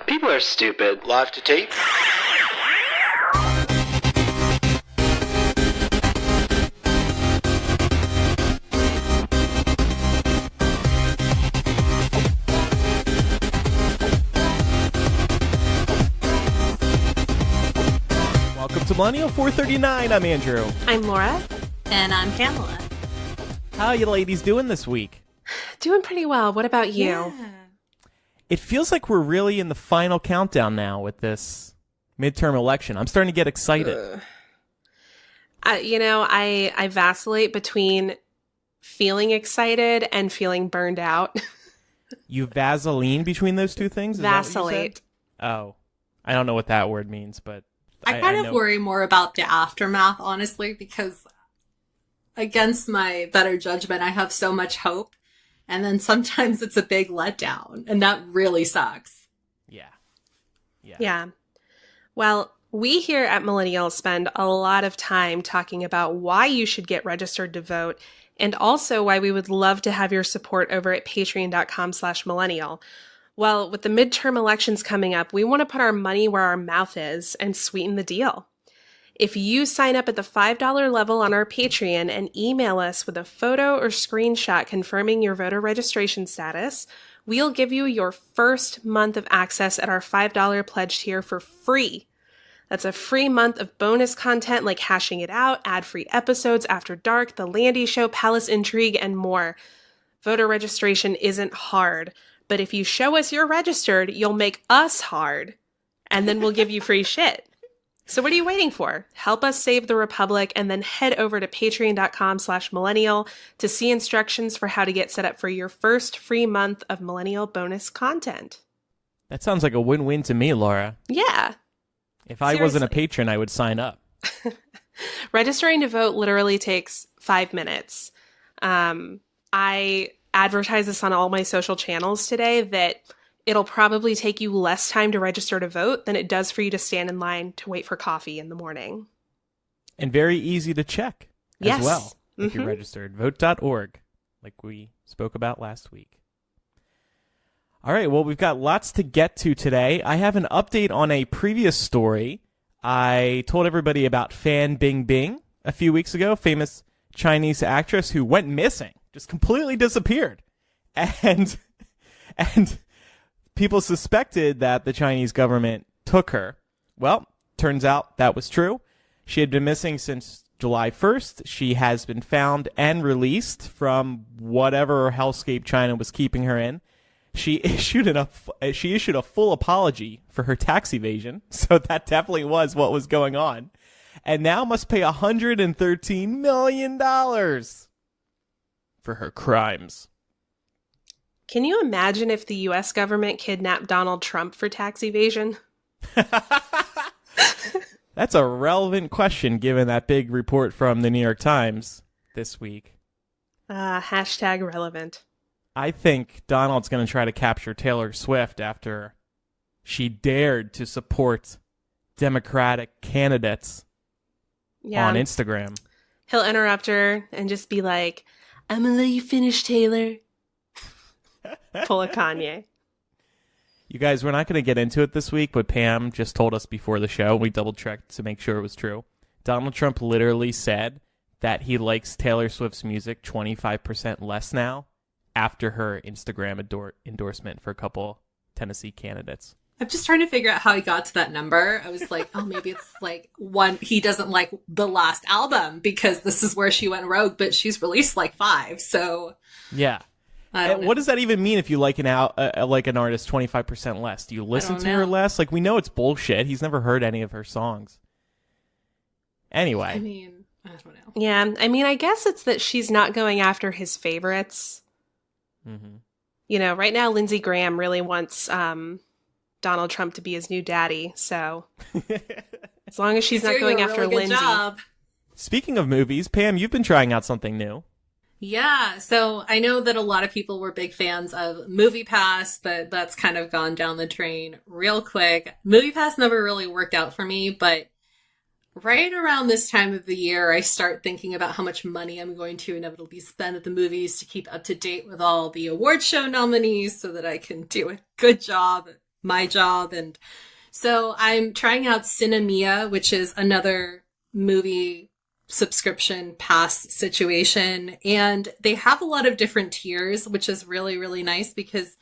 People are stupid. Live to tape. Welcome to Millennial 439. I'm Andrew. I'm Laura. And I'm Pamela. How are you ladies doing this week? Doing pretty well. What about you? Yeah. It feels like we're really in the final countdown now with this midterm election. I'm starting to get excited. I vacillate between feeling excited and feeling burned out. You Vaseline between those two things? Is that what you said? Vacillate. Oh, I don't know what that word means, but I kind of know. worry more about the aftermath, honestly, because against my better judgment, I have so much hope. And then sometimes it's a big letdown, and that really sucks. Yeah. Well, we here at Millennial spend a lot of time talking about why you should get registered to vote, and also why we would love to have your support over at patreon.com/millennial. Well, with the midterm elections coming up, we want to put our money where our mouth is and sweeten the deal. If you sign up at the $5 level on our Patreon and email us with a photo or screenshot confirming your voter registration status, we'll give you your first month of access at our $5 pledge tier for free. That's a free month of bonus content like Hashing It Out, ad-free episodes, After Dark, The Landy Show, Palace Intrigue, and more. Voter registration isn't hard, but if you show us you're registered, you'll make us hard, and then we'll give you free shit. So what are you waiting for? Help us save the Republic and then head over to patreon.com/millennial to see instructions for how to get set up for your first free month of Millennial bonus content. That sounds like a win-win to me, Laura. Yeah. If I wasn't a patron, I would sign up. Registering to vote literally takes 5 minutes. I advertise this on all my social channels today that it'll probably take you less time to register to vote than it does for you to stand in line to wait for coffee in the morning. And very easy to check as well if you're registered. Vote.org, like we spoke about last week. All right, well, we've got lots to get to today. I have an update on a previous story. I told everybody about Fan Bingbang a few weeks ago, famous Chinese actress who went missing, just completely disappeared. And people suspected that the Chinese government took her. Well, turns out that was true. She had been missing since July 1st. She has been found and released from whatever hellscape China was keeping her in. She issued a full apology for her tax evasion, so that definitely was what was going on. And now must pay $113 million for her crimes. Can you imagine if the U.S. government kidnapped Donald Trump for tax evasion? That's a relevant question given that big report from the New York Times this week. Hashtag relevant. I think Donald's going to try to capture Taylor Swift after she dared to support Democratic candidates on Instagram. He'll interrupt her and just be like, I'm going to let you finish, Taylor. Pull a Kanye. You guys, we're not going to get into it this week, but Pam just told us before the show. We double-checked to make sure it was true. Donald Trump literally said that he likes Taylor Swift's music 25% less now after her Instagram endorsement for a couple Tennessee candidates. I'm just trying to figure out how he got to that number. I was like, oh, maybe it's like one, he doesn't like the last album because this is where she went rogue, but she's released like 5, so... Yeah. What does that even mean if you like an artist 25% less? Do you listen to her less? Like, we know it's bullshit. He's never heard any of her songs. Anyway. I mean, I don't know. Yeah, I mean, I guess it's that she's not going after his favorites. Mm-hmm. You know, right now, Lindsey Graham really wants Donald Trump to be his new daddy, so as long as she's not going after Lindsey. Job. Speaking of movies, Pam, you've been trying out something new. Yeah, so I know that a lot of people were big fans of MoviePass, but that's kind of gone down the drain real quick. MoviePass never really worked out for me, but right around this time of the year, I start thinking about how much money I'm going to inevitably spend at the movies to keep up to date with all the award show nominees so that I can do a good job my job. And so I'm trying out Cinemia, which is another movie subscription pass situation. And they have a lot of different tiers, which is really, really nice because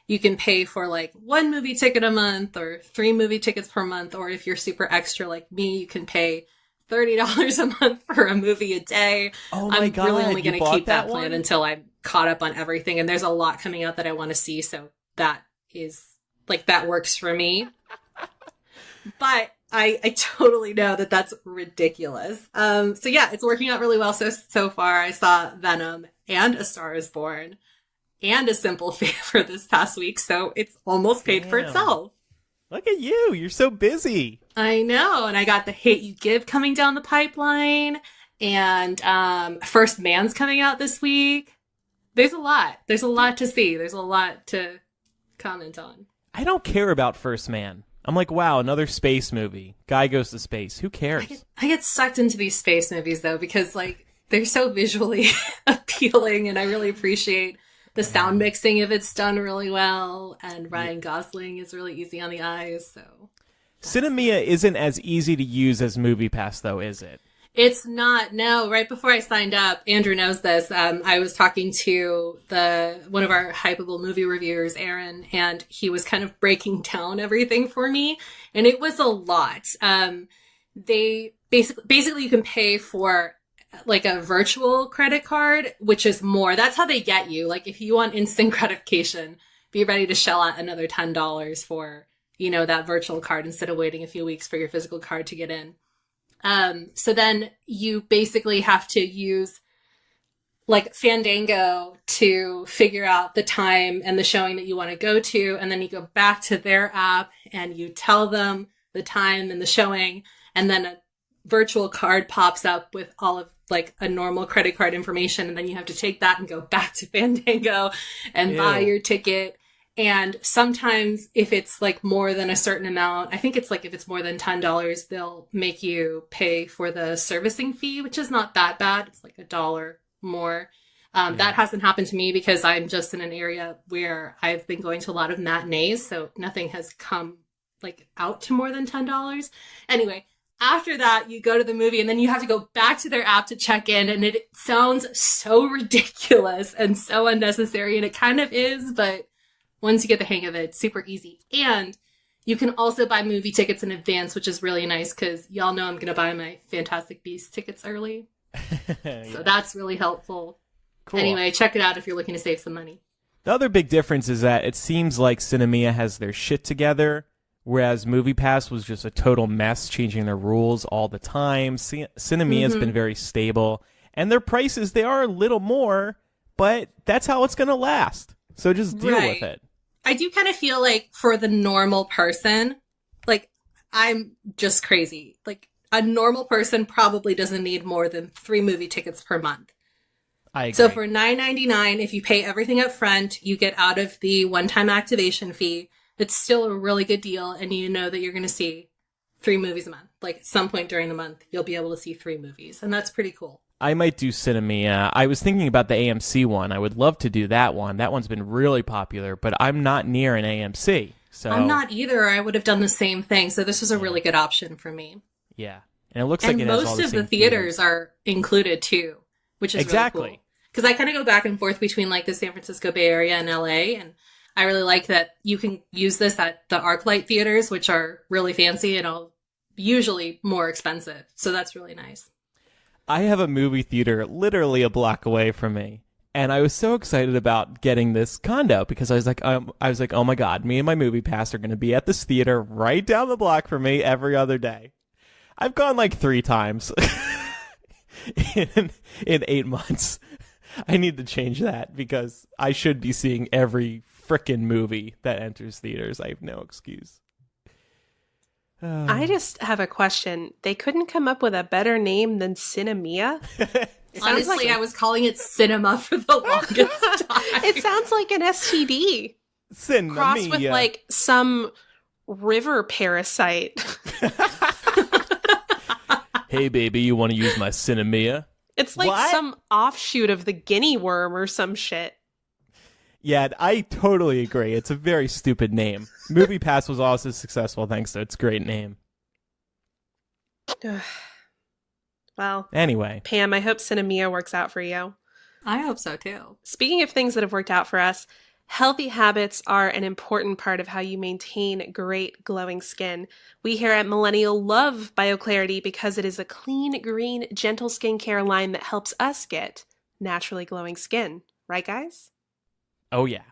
you can pay for like 1 movie ticket a month or 3 movie tickets per month. Or if you're super extra like me, you can pay $30 a month for a movie a day. Oh my God. I'm really only going to keep that one? plan until I'm caught up on everything. And there's a lot coming out that I want to see. So that is like, that works for me. But I totally know that that's ridiculous. So yeah, it's working out really well so far. I saw Venom and A Star is Born and A Simple Favor this past week. So it's almost paid for itself. Look at you. You're so busy. I know. And I got The Hate U Give coming down the pipeline. And First Man's coming out this week. There's a lot. There's a lot to see. There's a lot to comment on. I don't care about First Man. I'm like, wow, another space movie. Guy goes to space. Who cares? I get sucked into these space movies, though, because like they're so visually appealing. And I really appreciate the sound mixing if it's done really well, and Ryan Gosling is really easy on the eyes. So, Cinemia isn't as easy to use as MoviePass, though, is it? It's not. No. Right before I signed up, Andrew knows this. I was talking to one of our Hypeable movie reviewers, Aaron, and he was kind of breaking down everything for me, and it was a lot. They basically you can pay for like a virtual credit card, which is more. That's how they get you. Like if you want instant gratification, be ready to shell out another $10 for, that virtual card instead of waiting a few weeks for your physical card to get in. So then you basically have to use like Fandango to figure out the time and the showing that you want to go to. And then you go back to their app and you tell them the time and the showing. And then a virtual card pops up with all of like a normal credit card information. And then you have to take that and go back to Fandango and buy your ticket. And sometimes if it's like more than a certain amount, I think it's like if it's more than $10, they'll make you pay for the servicing fee, which is not that bad. It's like $1 more. That hasn't happened to me because I'm just in an area where I've been going to a lot of matinees. So nothing has come like out to more than $10. Anyway, after that, you go to the movie and then you have to go back to their app to check in. And it sounds so ridiculous and so unnecessary. And it kind of is, but once you get the hang of it, it's super easy. And you can also buy movie tickets in advance, which is really nice because y'all know I'm going to buy my Fantastic Beasts tickets early. So that's really helpful. Cool. Anyway, check it out if you're looking to save some money. The other big difference is that it seems like Cinemia has their shit together, whereas MoviePass was just a total mess, changing their rules all the time. Cinemia has been very stable, and their prices, they are a little more, but that's how it's going to last. So just deal with it. I do kind of feel like for the normal person, like I'm just crazy. Like a normal person probably doesn't need more than 3 movie tickets per month. I agree. So for $9.99, if you pay everything up front, you get out of the one-time activation fee. It's still a really good deal, and you know that you're going to see 3 movies a month. Like at some point during the month, you'll be able to see 3 movies, and that's pretty cool. I might do Cinemia. I was thinking about the AMC one. I would love to do that one. That one's been really popular, but I'm not near an AMC. So I'm not either. I would have done the same thing. So this was a really good option for me. Yeah. And it looks like it has all the same most of the theaters are included too, which is really cool. Because I kind of go back and forth between like the San Francisco Bay Area and LA, and I really like that you can use this at the ArcLight theaters, which are really fancy and all usually more expensive. So that's really nice. I have a movie theater literally a block away from me, and I was so excited about getting this condo because I was like, oh my God, me and my MoviePass are going to be at this theater right down the block from me every other day. I've gone like 3 times in 8 months. I need to change that because I should be seeing every frickin' movie that enters theaters. I have no excuse. I just have a question. They couldn't come up with a better name than Cinemia? Honestly, I was calling it cinema for the longest time. It sounds like an STD. Cinemia. Crossed with like some river parasite. Hey, baby, you want to use my Cinemia? It's like some offshoot of the guinea worm or some shit. Yeah, I totally agree. It's a very stupid name. MoviePass was also successful thanks to its great name. Well, anyway, Pam, I hope Cinemia works out for you. I hope so too. Speaking of things that have worked out for us, healthy habits are an important part of how you maintain great glowing skin. We here at Millennial love BioClarity because it is a clean, green, gentle skincare line that helps us get naturally glowing skin. Right, guys? Oh, yeah.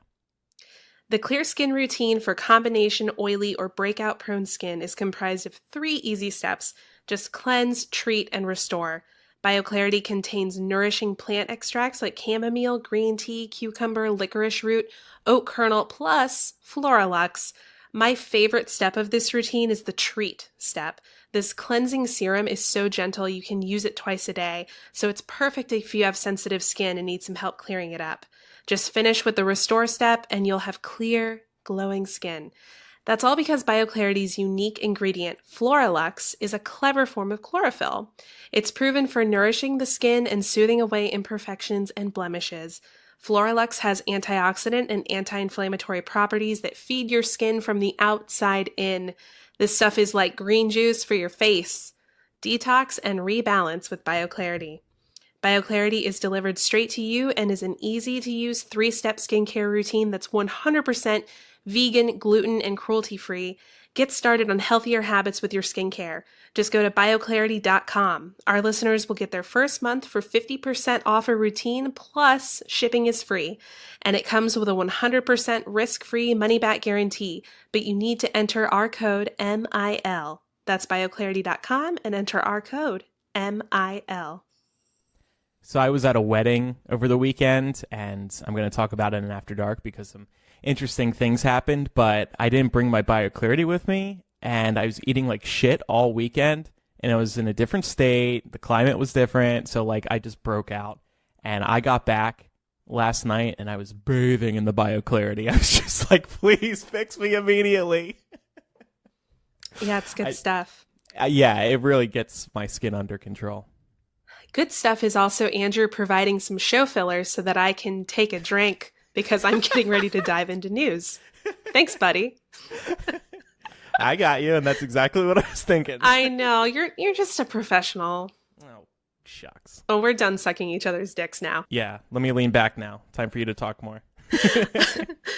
The clear skin routine for combination oily or breakout prone skin is comprised of 3 easy steps. Just cleanse, treat, and restore. BioClarity contains nourishing plant extracts like chamomile, green tea, cucumber, licorice root, oat kernel, plus Floralux. My favorite step of this routine is the treat step. This cleansing serum is so gentle you can use it twice a day, so it's perfect if you have sensitive skin and need some help clearing it up. Just finish with the restore step and you'll have clear, glowing skin. That's all because BioClarity's unique ingredient, Floralux, is a clever form of chlorophyll. It's proven for nourishing the skin and soothing away imperfections and blemishes. Floralux has antioxidant and anti-inflammatory properties that feed your skin from the outside in. This stuff is like green juice for your face. Detox and rebalance with BioClarity. BioClarity is delivered straight to you and is an easy-to-use 3-step skincare routine that's 100% vegan, gluten, and cruelty-free. Get started on healthier habits with your skincare. Just go to bioclarity.com. Our listeners will get their first month for 50% off a routine, plus shipping is free. And it comes with a 100% risk-free money-back guarantee, but you need to enter our code MIL. That's bioclarity.com and enter our code MIL. So I was at a wedding over the weekend, and I'm going to talk about it in After Dark because some interesting things happened, but I didn't bring my BioClarity with me, and I was eating like shit all weekend, and I was in a different state. The climate was different, so like I just broke out, and I got back last night, and I was bathing in the BioClarity. I was just like, please fix me immediately. Yeah, it's good stuff. Yeah, it really gets my skin under control. Good stuff is also Andrew providing some show fillers so that I can take a drink because I'm getting ready to dive into news. Thanks, buddy. I got you, and that's exactly what I was thinking. I know. You're just a professional. Oh, shucks. Oh, we're done sucking each other's dicks now. Yeah, let me lean back now. Time for you to talk more.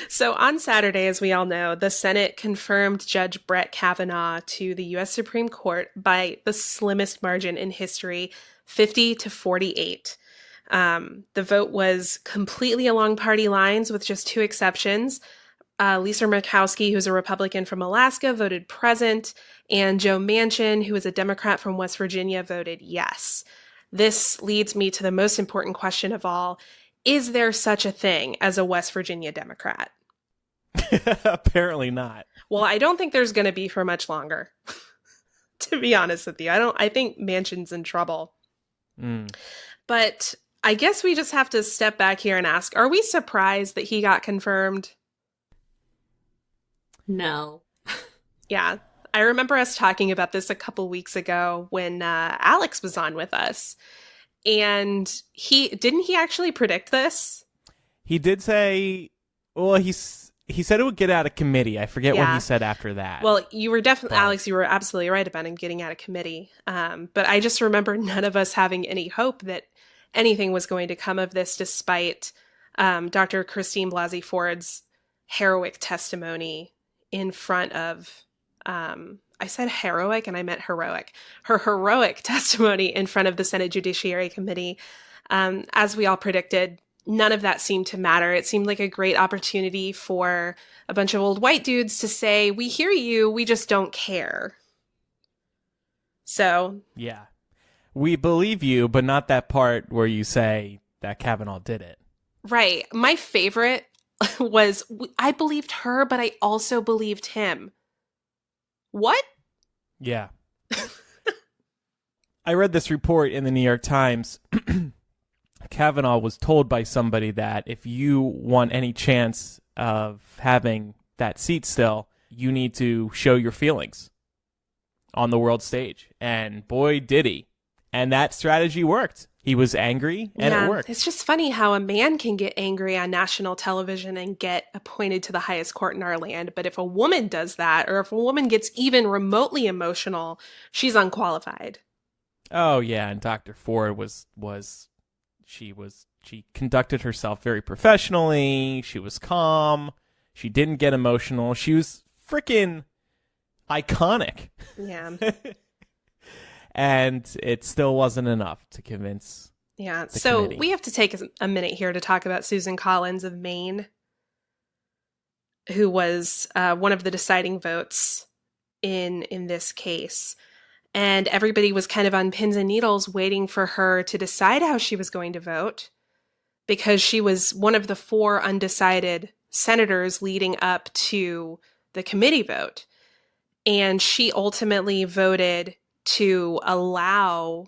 So on Saturday, as we all know, the Senate confirmed Judge Brett Kavanaugh to the U.S. Supreme Court by the slimmest margin in history, 50-48. The vote was completely along party lines with just 2 exceptions. Lisa Murkowski, who's a Republican from Alaska, voted present, and Joe Manchin, who is a Democrat from West Virginia, voted yes. This leads me to the most important question of all. Is there such a thing as a West Virginia Democrat? Apparently not. Well, I don't think there's going to be for much longer, to be honest with you. I think Manchin's in trouble. But I guess we just have to step back here and ask, are we surprised that he got confirmed? No. Yeah. I remember us talking about this a couple weeks ago when Alex was on with us. And didn't he actually predict this? He did say, well, he said it would get out of committee. I forget what he said after that. Well, you were definitely, Alex, you were absolutely right about him getting out of committee. But I just remember none of us having any hope that anything was going to come of this, despite Dr. Christine Blasey Ford's heroic testimony in front of, I said heroic and I meant heroic. Her heroic testimony in front of the Senate Judiciary Committee. As we all predicted, none of that seemed to matter. It seemed like a great opportunity for a bunch of old white dudes to say, we hear you, we just don't care. So. Yeah. We believe you, but not that part where you say that Kavanaugh did it. Right. My favorite was, I believed her, but I also believed him. What? Yeah. I read this report in the New York Times. Kavanaugh was told by somebody that if you want any chance of having that seat still, you need to show your feelings on the world stage. And boy, did he. And that strategy worked. He was angry, and it worked. It's just funny how a man can get angry on national television and get appointed to the highest court in our land. But if a woman does that, or if a woman gets even remotely emotional, she's unqualified. Oh, yeah. And Dr. Ford she conducted herself very professionally. She was calm. She didn't get emotional. She was freaking iconic. Yeah. And it still wasn't enough to convince. Yeah. So committee. we have to take a minute here to talk about Susan Collins of Maine, who was one of the deciding votes in this case. And everybody was kind of on pins and needles waiting for her to decide how she was going to vote, because she was one of the 4 undecided senators leading up to the committee vote. And she ultimately voted to allow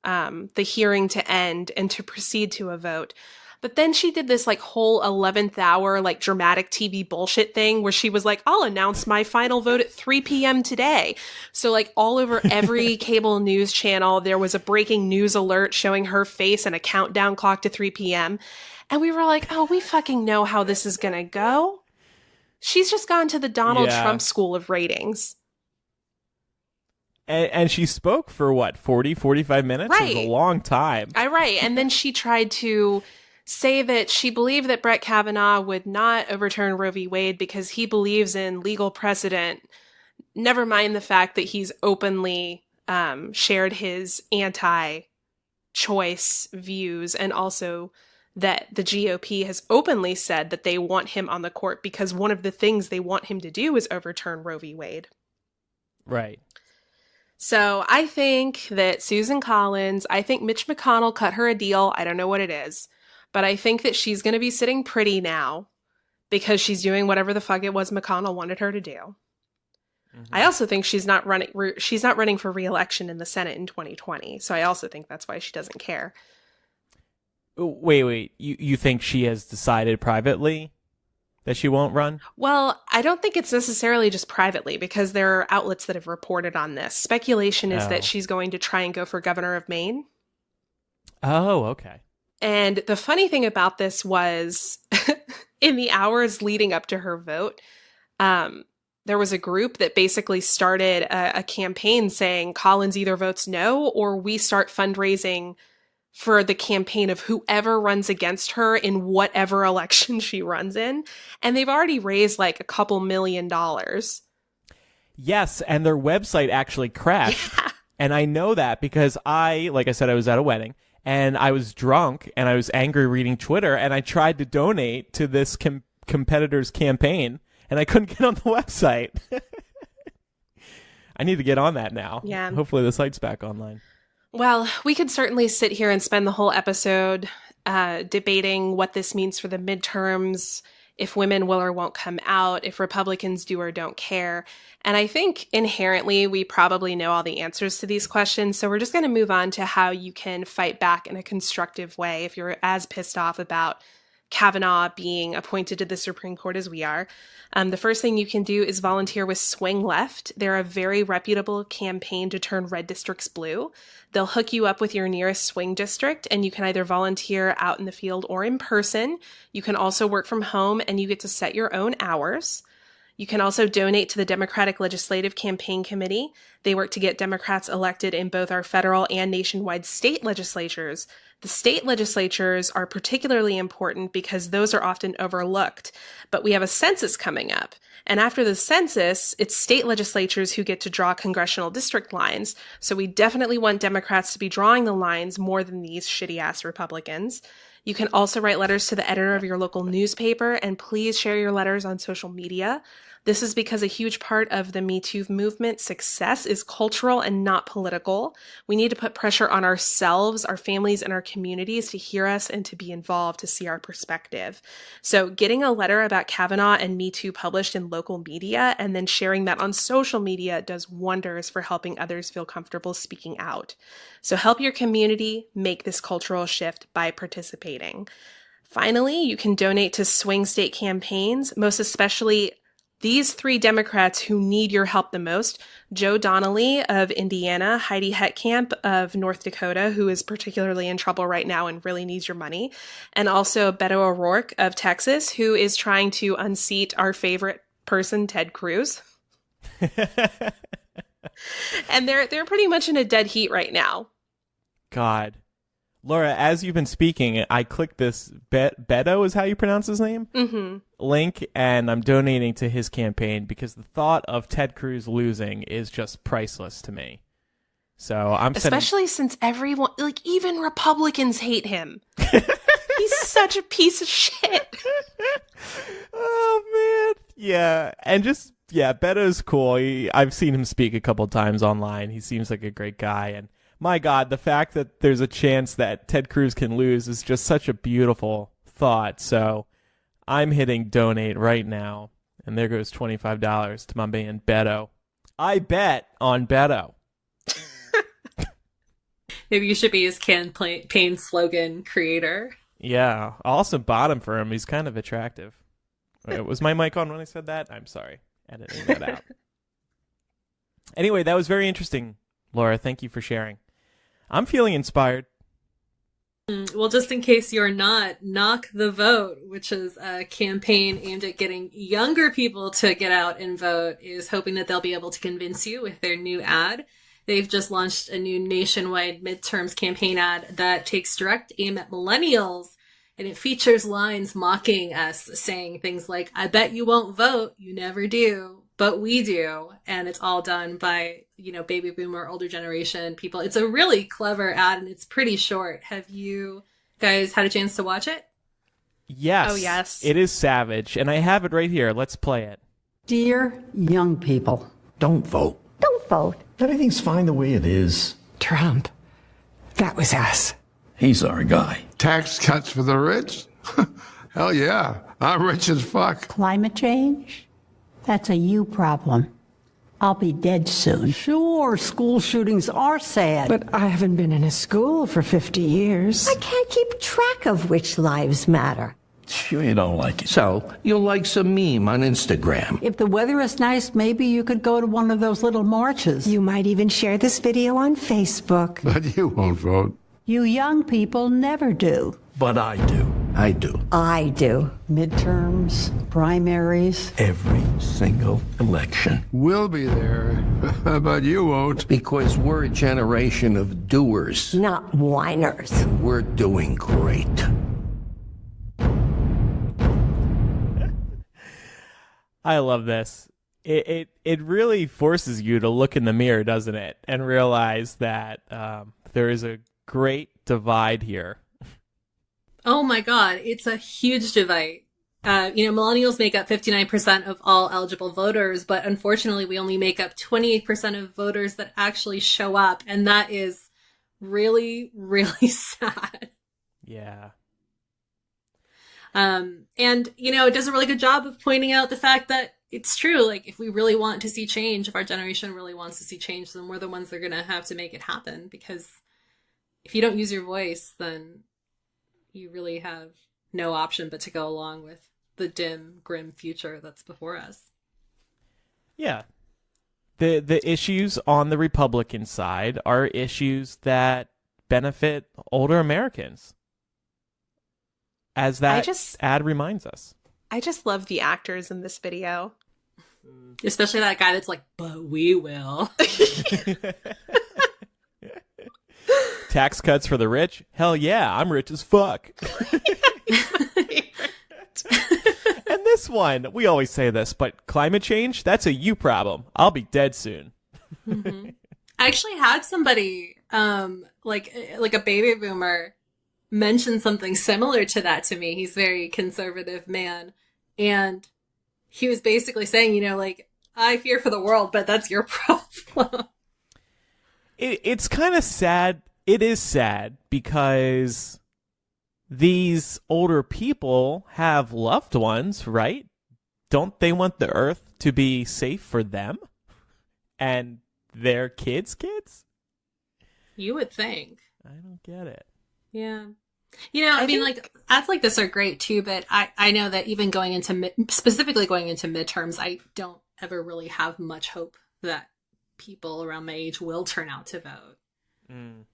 the hearing to end and to proceed to a vote. But then she did this like whole 11th hour, like dramatic TV bullshit thing where she was like, I'll announce my final vote at 3 p.m. today. So like all over every cable news channel, there was a breaking news alert showing her face and a countdown clock to 3 p.m. And we were like, oh, we fucking know how this is going to go. She's just gone to the Donald Trump school of ratings. And she spoke for what, 40, 45 minutes? Right. It was a long time. Right. And then she tried to say that she believed that Brett Kavanaugh would not overturn Roe v. Wade because he believes in legal precedent. Never mind the fact that he's openly shared his anti-choice views, and also that the GOP has openly said that they want him on the court because one of the things they want him to do is overturn Roe v. Wade. Right. So I think that Susan Collins, I think Mitch McConnell cut her a deal. I don't know what it is, but I think that she's going to be sitting pretty now because she's doing whatever the fuck it was McConnell wanted her to do. Mm-hmm. I also think she's not running for re-election in the Senate in 2020. So I also think that's why she doesn't care. Wait. You think she has decided privately that she won't run? Well, I don't think it's necessarily just privately, because there are outlets that have reported on this. Speculation is that she's going to try and go for governor of Maine. Oh, okay. And the funny thing about this was in the hours leading up to her vote, there was a group that basically started a campaign saying Collins either votes no or we start fundraising for the campaign of whoever runs against her in whatever election she runs in. And they've already raised like a couple $1 million. Yes, and their website actually crashed. Yeah. And I know that because like I said, I was at a wedding and I was drunk and I was angry reading Twitter and I tried to donate to this competitor's campaign and I couldn't get on the website. I need to get on that now. Yeah. Hopefully the site's back online. Well, we could certainly sit here and spend the whole episode debating what this means for the midterms, if women will or won't come out, if Republicans do or don't care. And I think inherently we probably know all the answers to these questions. So we're just going to move on to how you can fight back in a constructive way if you're as pissed off about Kavanaugh being appointed to the Supreme Court as we are. The first thing you can do is volunteer with Swing Left. They're a very reputable campaign to turn red districts blue. They'll hook you up with your nearest swing district, and you can either volunteer out in the field or in person. You can also work from home, and you get to set your own hours. You can also donate to the Democratic Legislative Campaign Committee. They work to get Democrats elected in both our federal and nationwide state legislatures. The state legislatures are particularly important because those are often overlooked. But we have a census coming up. And after the census, it's state legislatures who get to draw congressional district lines. So we definitely want Democrats to be drawing the lines more than these shitty-ass Republicans. You can also write letters to the editor of your local newspaper, and please share your letters on social media. This is because a huge part of the Me Too movement success is cultural and not political. We need to put pressure on ourselves, our families, and our communities to hear us and to be involved, to see our perspective. So getting a letter about Kavanaugh and Me Too published in local media and then sharing that on social media does wonders for helping others feel comfortable speaking out. So help your community make this cultural shift by participating. Finally, you can donate to swing state campaigns, most especially these three Democrats who need your help the most, Joe Donnelly of Indiana, Heidi Heitkamp of North Dakota, who is particularly in trouble right now and really needs your money, and also Beto O'Rourke of Texas, who is trying to unseat our favorite person, Ted Cruz. And they're pretty much in a dead heat right now. God. Laura, as you've been speaking, I clicked this Beto is how you pronounce his name? Mm-hmm. Link, and I'm donating to his campaign because the thought of Ted Cruz losing is just priceless to me. So I'm especially since everyone, like even Republicans hate him. He's such a piece of shit. Oh man, yeah, and just Beto's cool. I've seen him speak a couple times online. He seems like a great guy, and my God, the fact that there's a chance that Ted Cruz can lose is just such a beautiful thought. So I'm hitting donate right now, and there goes $25 to my man Beto. I bet on Beto. Maybe you should be his campaign slogan creator. Yeah, awesome bottom for him. He's kind of attractive. Was my mic on when I said that? I'm sorry. Editing that out. Anyway, that was very interesting, Laura. Thank you for sharing. I'm feeling inspired. Well, just in case you're not, Knock the Vote, which is a campaign aimed at getting younger people to get out and vote, is hoping that they'll be able to convince you with their new ad. They've just launched a new nationwide midterms campaign ad that takes direct aim at millennials, and it features lines mocking us, saying things like, "I bet you won't vote, you never do, but we do." And it's all done by, baby boomer, older generation people. It's a really clever ad, and it's pretty short. Have you guys had a chance to watch it? Yes. Oh, yes. It is savage, and I have it right here. Let's play it. Dear young people, don't vote. Don't vote. Everything's fine the way it is. Trump. That was us. He's our guy. Tax cuts for the rich? Hell yeah. I'm rich as fuck. Climate change? That's a you problem. I'll be dead soon. Sure, school shootings are sad. But I haven't been in a school for 50 years. I can't keep track of which lives matter. Sure you don't like it. So, you'll like some meme on Instagram. If the weather is nice, maybe you could go to one of those little marches. You might even share this video on Facebook. But you won't vote. You young people never do. But I do. I do. I do. Midterms, primaries. Every single election. We'll be there, but you won't. Because we're a generation of doers. Not whiners. We're doing great. I love this. It really forces you to look in the mirror, doesn't it? And realize that there is a great divide here. Oh my God, it's a huge divide. Millennials make up 59% of all eligible voters, but unfortunately we only make up 28% of voters that actually show up. And that is really, really sad. Yeah. It does a really good job of pointing out the fact that it's true. Like, if we really want to see change, if our generation really wants to see change, then we're the ones that are going to have to make it happen. Because if you don't use your voice, then you really have no option but to go along with the dim, grim future that's before us. Yeah. The issues on the Republican side are issues that benefit older Americans. As that ad reminds us. I just love the actors in this video. Especially that guy that's like, "But we will." Tax cuts for the rich? Hell yeah, I'm rich as fuck. And this one, we always say this, but climate change, that's a you problem. I'll be dead soon. Mm-hmm. I actually had somebody, like a baby boomer, mention something similar to that to me. He's a very conservative man. And he was basically saying, I fear for the world, but that's your problem. It's kind of sad. It is sad because these older people have loved ones, right? Don't they want the earth to be safe for them and their kids' kids? You would think. I don't get it. Yeah. I mean, like, ads like this are great too, but I know that even specifically going into midterms, I don't ever really have much hope that people around my age will turn out to vote.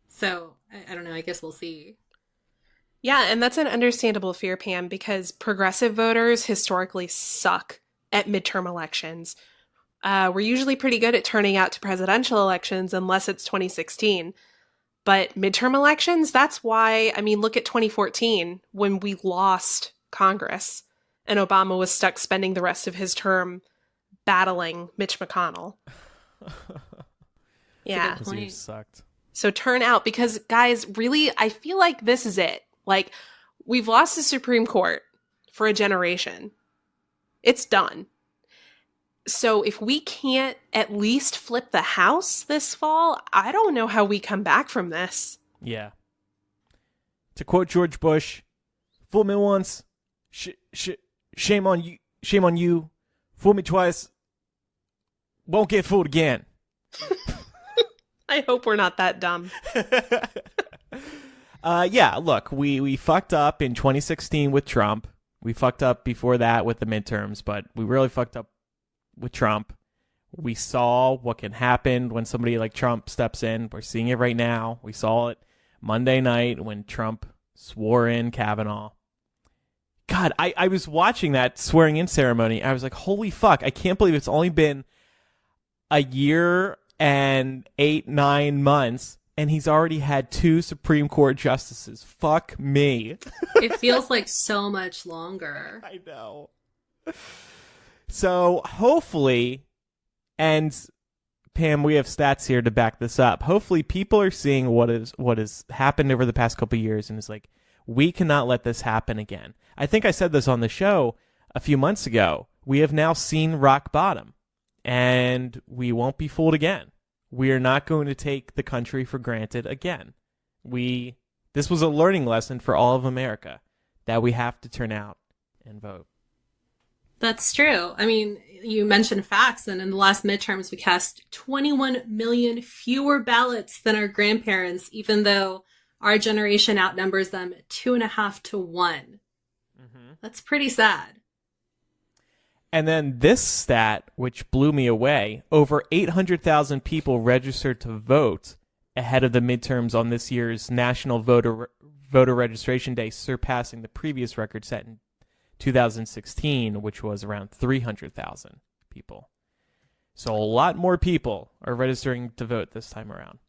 So I don't know. I guess we'll see. Yeah, and that's an understandable fear, Pam, because progressive voters historically suck at midterm elections. We're usually pretty good at turning out to presidential elections unless it's 2016. But midterm elections, that's why, I mean, look at 2014 when we lost Congress and Obama was stuck spending the rest of his term battling Mitch McConnell. Yeah. Those sucked. So turn out, because guys, really, I feel like this is it. Like, we've lost the Supreme Court for a generation. It's done. So if we can't at least flip the House this fall, I don't know how we come back from this. Yeah. To quote George Bush, "Fool me once, shame on you. Shame on you. Fool me twice, won't get fooled again." I hope we're not that dumb. Yeah, look, we fucked up in 2016 with Trump. We fucked up before that with the midterms, but we really fucked up with Trump. We saw what can happen when somebody like Trump steps in. We're seeing it right now. We saw it Monday night when Trump swore in Kavanaugh. God, I was watching that swearing in ceremony. I was like, holy fuck, I can't believe it's only been a year and 8-9 months, and he's already had 2 Supreme Court justices. Fuck me. It feels like so much longer. I know. So hopefully, and Pam, we have stats here to back this up. Hopefully people are seeing what has happened over the past couple of years and is like, we cannot let this happen again. I think I said this on the show a few months ago. We have now seen rock bottom, and we won't be fooled again. We are not going to take the country for granted again. This was a learning lesson for all of America, that we have to turn out and vote. That's true. I mean, you mentioned facts, and in the last midterms, we cast 21 million fewer ballots than our grandparents, even though our generation outnumbers them 2.5 to 1. Mm-hmm. That's pretty sad. And then this stat, which blew me away, over 800,000 people registered to vote ahead of the midterms on this year's National Voter Registration Day, surpassing the previous record set in 2016, which was around 300,000 people. So a lot more people are registering to vote this time around.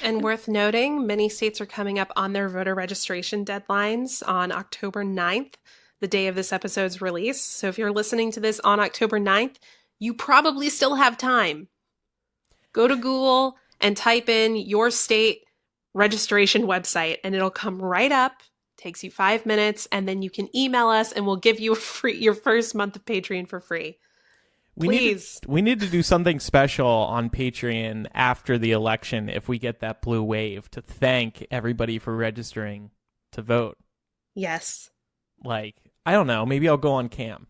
And worth noting, many states are coming up on their voter registration deadlines on October 9th, the day of this episode's release. So if you're listening to this on October 9th, you probably still have time. Go to Google and type in your state registration website, and it'll come right up. Takes you 5 minutes, and then you can email us, and we'll give you your first month of Patreon for free. Please. We need to do something special on Patreon after the election if we get that blue wave, to thank everybody for registering to vote. Yes. Like, I don't know, maybe I'll go on cam.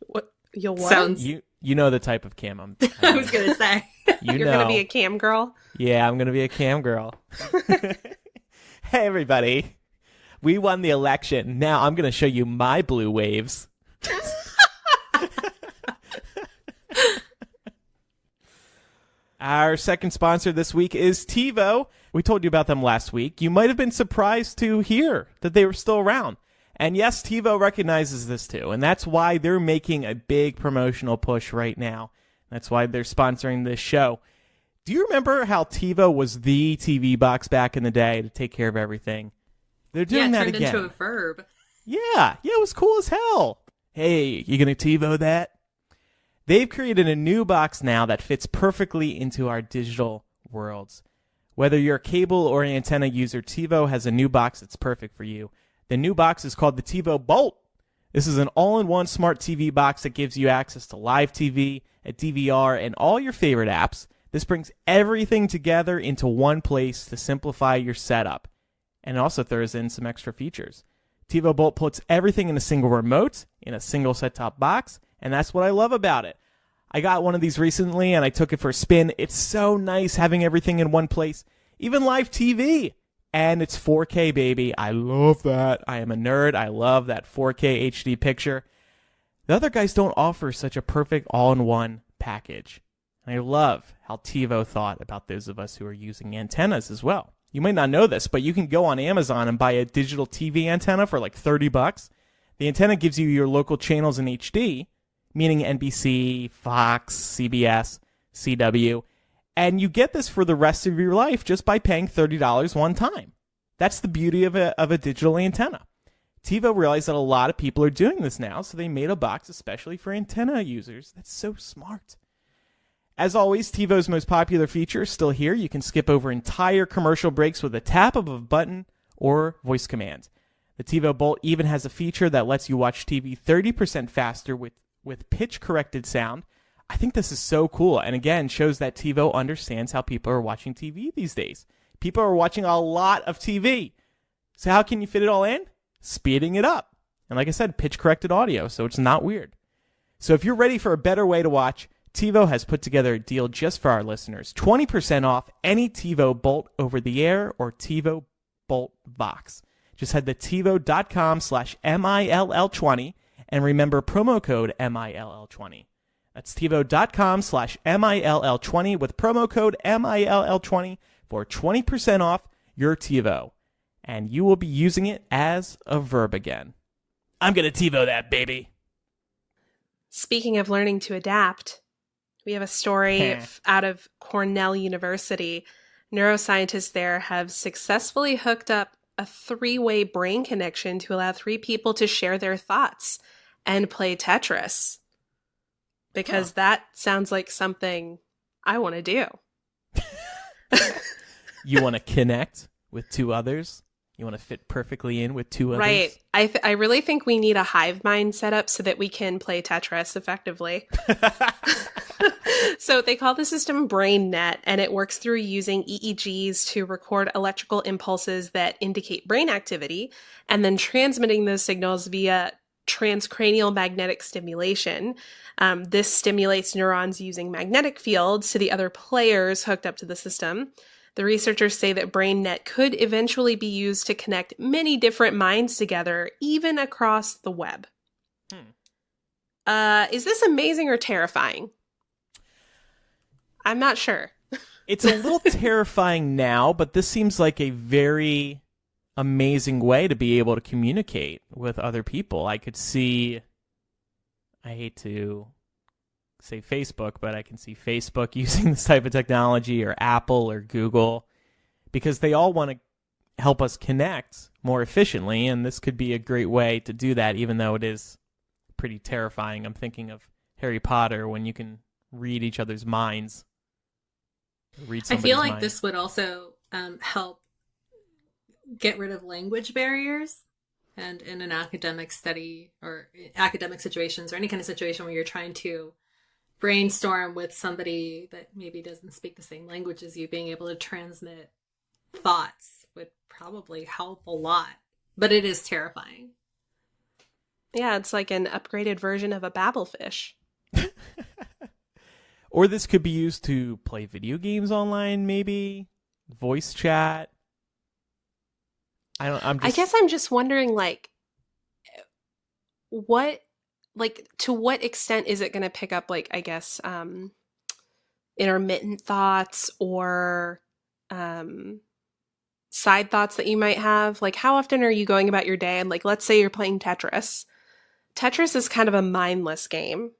What? You'll what? Sounds... You know the type of cam I'm I was going to say. You're going to be a cam girl? Yeah, I'm going to be a cam girl. Hey, everybody. We won the election. Now I'm going to show you my blue waves. Our second sponsor this week is TiVo. We told you about them last week. You might have been surprised to hear that they were still around. And yes, TiVo recognizes this too. And that's why they're making a big promotional push right now. That's why they're sponsoring this show. Do you remember how TiVo was the TV box back in the day to take care of everything? They're doing that again. Yeah, turned into a verb. Yeah, it was cool as hell. Hey, you gonna TiVo that? They've created a new box now that fits perfectly into our digital worlds. Whether you're a cable or antenna user, TiVo has a new box that's perfect for you. The new box is called the TiVo Bolt. This is an all-in-one smart TV box that gives you access to live TV, a DVR, and all your favorite apps. This brings everything together into one place to simplify your setup. And it also throws in some extra features. TiVo Bolt puts everything in a single remote, in a single set-top box, and that's what I love about it. I got one of these recently, and I took it for a spin. It's so nice having everything in one place. Even live TV. And it's 4K, baby. I love that. I am a nerd. I love that 4K HD picture. The other guys don't offer such a perfect all-in-one package. And I love how TiVo thought about those of us who are using antennas as well. You might not know this, but you can go on Amazon and buy a digital TV antenna for like $30. The antenna gives you your local channels in HD, meaning NBC, Fox, CBS, CW, and you get this for the rest of your life just by paying $30 one time. That's the beauty of a digital antenna. TiVo realized that a lot of people are doing this now, so they made a box especially for antenna users. That's so smart. As always, TiVo's most popular feature is still here. You can skip over entire commercial breaks with a tap of a button or voice command. The TiVo Bolt even has a feature that lets you watch TV 30% faster with pitch-corrected sound. I think this is so cool, and again, shows that TiVo understands how people are watching TV these days. People are watching a lot of TV. So how can you fit it all in? Speeding it up. And like I said, pitch-corrected audio, so it's not weird. So if you're ready for a better way to watch, TiVo has put together a deal just for our listeners. 20% off any TiVo Bolt over-the-air or TiVo Bolt box. Just head to TiVo.com/MILL20 and remember promo code MILL20. That's TiVo.com/MILL20 with promo code MILL20 for 20% off your TiVo. And you will be using it as a verb again. I'm going to TiVo that, baby. Speaking of learning to adapt, we have a story out of Cornell University. Neuroscientists there have successfully hooked up a 3-way brain connection to allow 3 people to share their thoughts and play Tetris. Because that sounds like something I want to do. You want to connect with 2 others? You want to fit perfectly in with 2 others? Right. I really think we need a hive mind set up so that we can play Tetris effectively. So they call the system BrainNet, and it works through using EEGs to record electrical impulses that indicate brain activity, and then transmitting those signals via transcranial magnetic stimulation. This stimulates neurons using magnetic fields to the other players hooked up to the system. The researchers say that BrainNet could eventually be used to connect many different minds together, even across the web. Is this amazing or terrifying? I'm not sure. It's a little terrifying now, but this seems like a very amazing way to be able to communicate with other people. I could see, I hate to say Facebook, but I can see Facebook using this type of technology, or Apple or Google, because they all want to help us connect more efficiently, and this could be a great way to do that, even though it is pretty terrifying. I'm thinking of Harry Potter, when you can read each other's minds. I feel like this would also help get rid of language barriers. And in an academic study or academic situations or any kind of situation where you're trying to brainstorm with somebody that maybe doesn't speak the same language as you, being able to transmit thoughts would probably help a lot. But it is terrifying. Yeah, it's like an upgraded version of a Babelfish. Or this could be used to play video games online, maybe voice chat. I guess I'm just wondering, like, to what extent is it going to pick up, like, I guess, intermittent thoughts or side thoughts that you might have? Like, how often are you going about your day? And, like, let's say you're playing Tetris. Tetris is kind of a mindless game,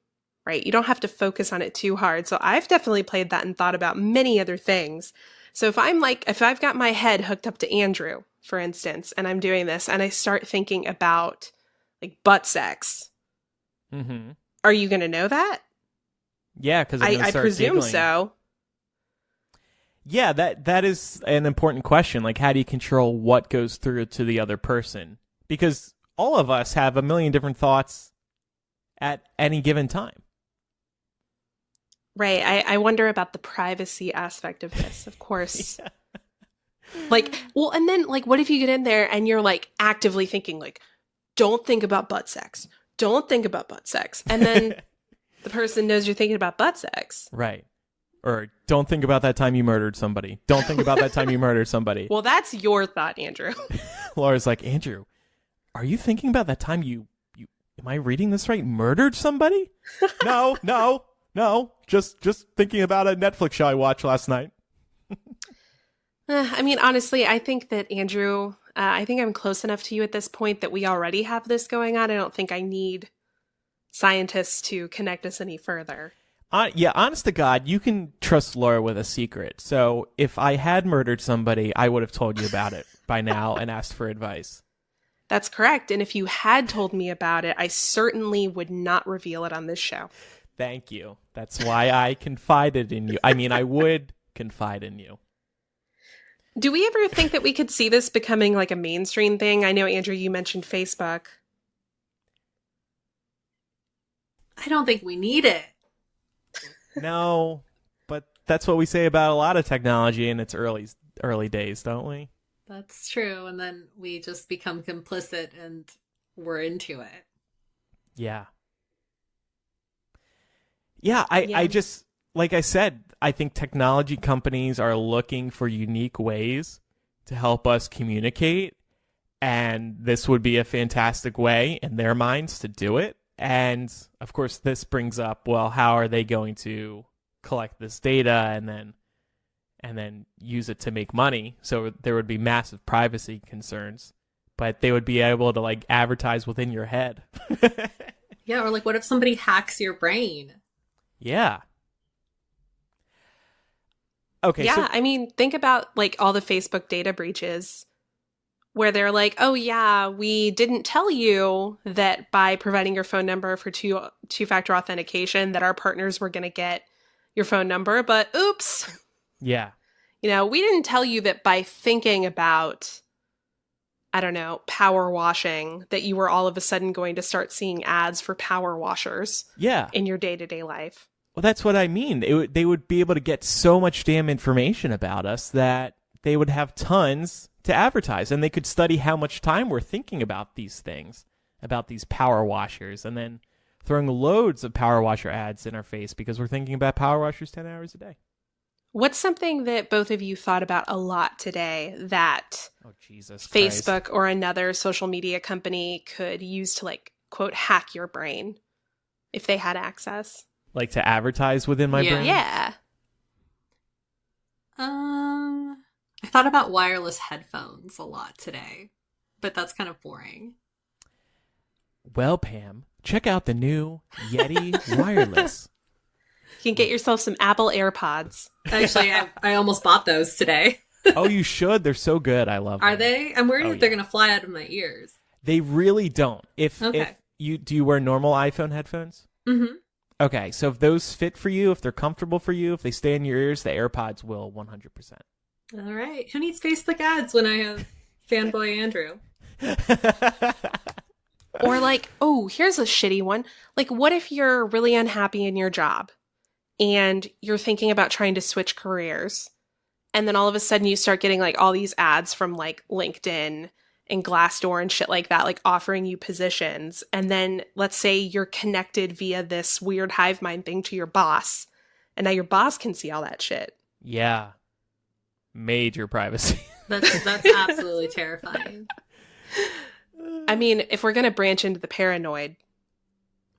right? You don't have to focus on it too hard. So I've definitely played that and thought about many other things. So if I've got my head hooked up to Andrew, for instance, and I'm doing this and I start thinking about, like, butt sex, are you going to know that? Yeah, because I presume giggling. So. Yeah, that is an important question. Like, how do you control what goes through to the other person? Because all of us have a million different thoughts at any given time. Right. I wonder about the privacy aspect of this, of course. Yeah. Like, well, and then, like, what if you get in there and you're, like, actively thinking, like, don't think about butt sex. Don't think about butt sex. And then the person knows you're thinking about butt sex. Right. Or don't think about that time you murdered somebody. Don't think about that time you murdered somebody. Well, that's your thought, Andrew. Laura's like, Andrew, are you thinking about that time you am I reading this right? Murdered somebody? No. Just thinking about a Netflix show I watched last night. I mean, honestly, I think that Andrew, I think I'm close enough to you at this point that we already have this going on. I don't think I need scientists to connect us any further. Yeah, honest to God, you can trust Laura with a secret. So if I had murdered somebody, I would have told you about it by now and asked for advice. That's correct. And if you had told me about it, I certainly would not reveal it on this show. Thank you. That's why I confided in you. I mean, I would confide in you. Do we ever think that we could see this becoming like a mainstream thing? I know, Andrew, you mentioned Facebook. I don't think we need it. No, but that's what we say about a lot of technology in its early days, don't we? That's true. And then we just become complicit and we're into it. Yeah. Yeah, I just, like I said, I think technology companies are looking for unique ways to help us communicate. And this would be a fantastic way in their minds to do it. And of course, this brings up, well, how are they going to collect this data and then use it to make money? So there would be massive privacy concerns, but they would be able to like advertise within your head. Yeah, or like what if somebody hacks your brain? Yeah. Okay. Yeah, So, I mean, think about like all the Facebook data breaches where they're like, oh yeah, we didn't tell you that by providing your phone number for two-factor authentication that our partners were going to get your phone number, but oops. yeah. You know, we didn't tell you that by thinking about, I don't know, power washing, that you were all of a sudden going to start seeing ads for power washers in your day-to-day life. Well, that's what I mean. They would be able to get so much damn information about us that they would have tons to advertise, and they could study how much time we're thinking about these things, about these power washers, and then throwing loads of power washer ads in our face because we're thinking about power washers 10 hours a day. What's something that both of you thought about a lot today that Facebook Christ. or another social media company could use to, like, quote, hack your brain if they had access? Like to advertise within my brain? Yeah. I thought about wireless headphones a lot today, but that's kind of boring. Well, Pam, check out the new Yeti Wireless. You can get yourself some Apple AirPods. Actually, I almost bought those today. Oh, you should. They're so good. I love them. Are they? I'm worried that they're going to fly out of my ears. They really don't. If you do you wear normal iPhone headphones? Mm-hmm. Okay, so if those fit for you, if they're comfortable for you, if they stay in your ears, the AirPods will 100%. All right. Who needs Facebook ads when I have fanboy Andrew? Or like, oh, here's a shitty one. Like, what if you're really unhappy in your job and you're thinking about trying to switch careers, and then all of a sudden you start getting like all these ads from like LinkedIn and Glassdoor and shit like that, like offering you positions. And then let's say you're connected via this weird hive mind thing to your boss, and now your boss can see all that shit. Yeah. Major privacy. That's absolutely terrifying. I mean, if we're going to branch into the paranoid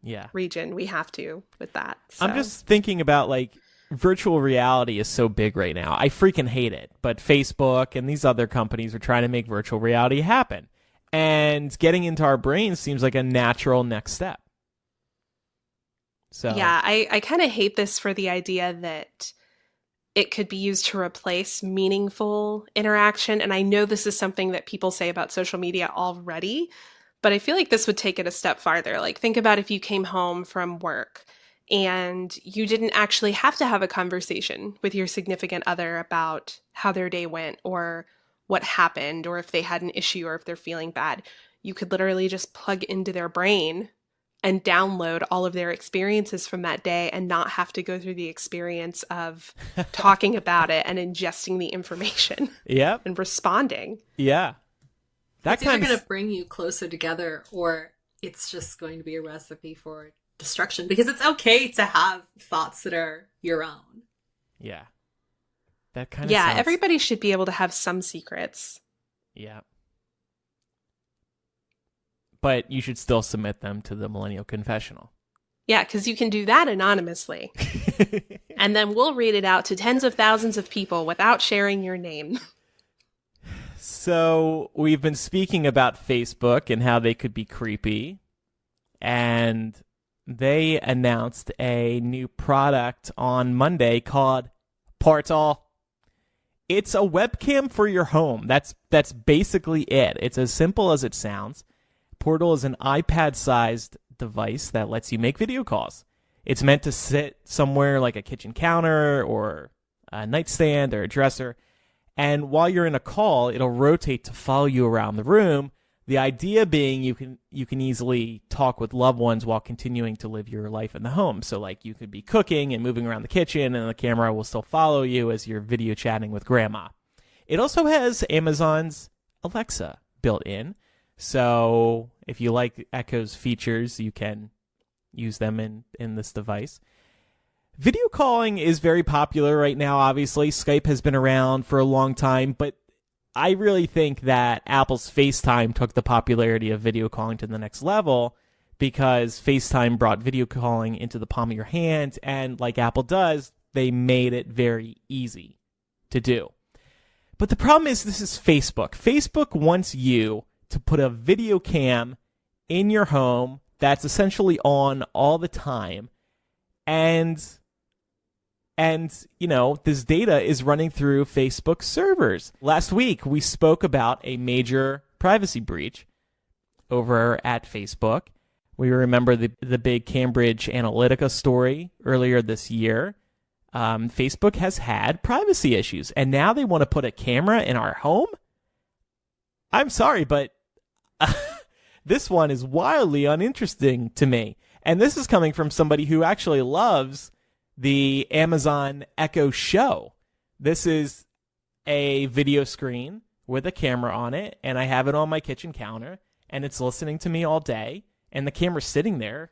yeah. region, we have to with that. So. I'm just thinking about like virtual reality is so big right now. I freaking hate it. But Facebook and these other companies are trying to make virtual reality happen. And getting into our brains seems like a natural next step. So yeah, I kind of hate this for the idea that it could be used to replace meaningful interaction. And I know this is something that people say about social media already, but I feel like this would take it a step farther. Like, think about if you came home from work and you didn't actually have to have a conversation with your significant other about how their day went or what happened or if they had an issue or if they're feeling bad. You could literally just plug into their brain and download all of their experiences from that day and not have to go through the experience of talking about it and ingesting the information. Yep. And responding. Yeah. That's either going to bring you closer together or it's just going to be a recipe for destruction, because it's okay to have thoughts that are your own. Yeah. That kind of Yeah, sounds... everybody should be able to have some secrets. Yeah. But you should still submit them to the Millennial Confessional. Yeah, because you can do that anonymously. And then we'll read it out to tens of thousands of people without sharing your name. So we've been speaking about Facebook and how they could be creepy. And they announced a new product on Monday called Portal. It's a webcam for your home. That's basically it. It's as simple as it sounds. Portal is an iPad-sized device that lets you make video calls. It's meant to sit somewhere like a kitchen counter or a nightstand or a dresser. And while you're in a call, it'll rotate to follow you around the room. The idea being you can easily talk with loved ones while continuing to live your life in the home. So like you could be cooking and moving around the kitchen and the camera will still follow you as you're video chatting with grandma. It also has Amazon's Alexa built in. So if you like Echo's features, you can use them in this device. Video calling is very popular right now, obviously. Skype has been around for a long time, but I really think that Apple's FaceTime took the popularity of video calling to the next level because FaceTime brought video calling into the palm of your hand, and like Apple does, they made it very easy to do. But the problem is this is Facebook. Facebook wants you to put a video cam in your home that's essentially on all the time. And you know, this data is running through Facebook servers. Last week, we spoke about a major privacy breach over at Facebook. We remember the big Cambridge Analytica story earlier this year. Facebook has had privacy issues, and now they want to put a camera in our home? I'm sorry, but this one is wildly uninteresting to me. And this is coming from somebody who actually loves the Amazon Echo Show. This is a video screen with a camera on it, and I have it on my kitchen counter, and it's listening to me all day, and the camera's sitting there.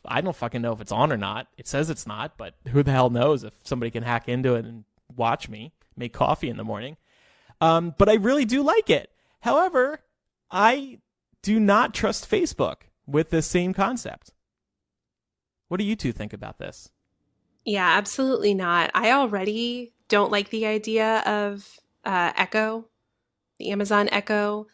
I don't fucking know if it's on or not. It says it's not, but who the hell knows if somebody can hack into it and watch me make coffee in the morning. But I really do like it. However, I do not trust Facebook with this same concept. What do you two think about this? Yeah, absolutely not. I already don't like the idea of Echo, the Amazon Echo.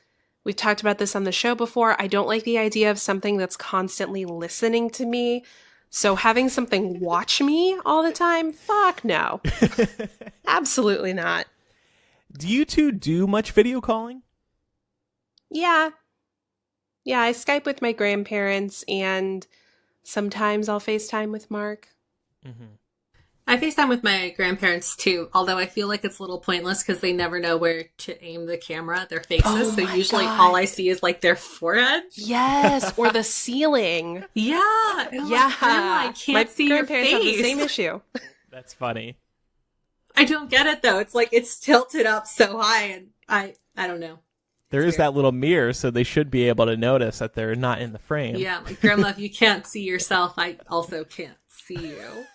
We've talked about this on the show before. I don't like the idea of something that's constantly listening to me. So having something watch me all the time, fuck no. Absolutely not. Do you two do much video calling? Yeah. Yeah, I Skype with my grandparents, and sometimes I'll FaceTime with Mark. Mm-hmm. I FaceTime with my grandparents too, although I feel like it's a little pointless because they never know where to aim the camera at their faces. Oh so usually God. all I see is like their foreheads. Yes, or the ceiling. Yeah. Yeah. I can't see your face. Have the same issue. That's funny. I don't get it though. It's like it's tilted up so high, and I don't know. There is that little mirror, so they should be able to notice that they're not in the frame. Yeah, like Grandma, if you can't see yourself, I also can't see you.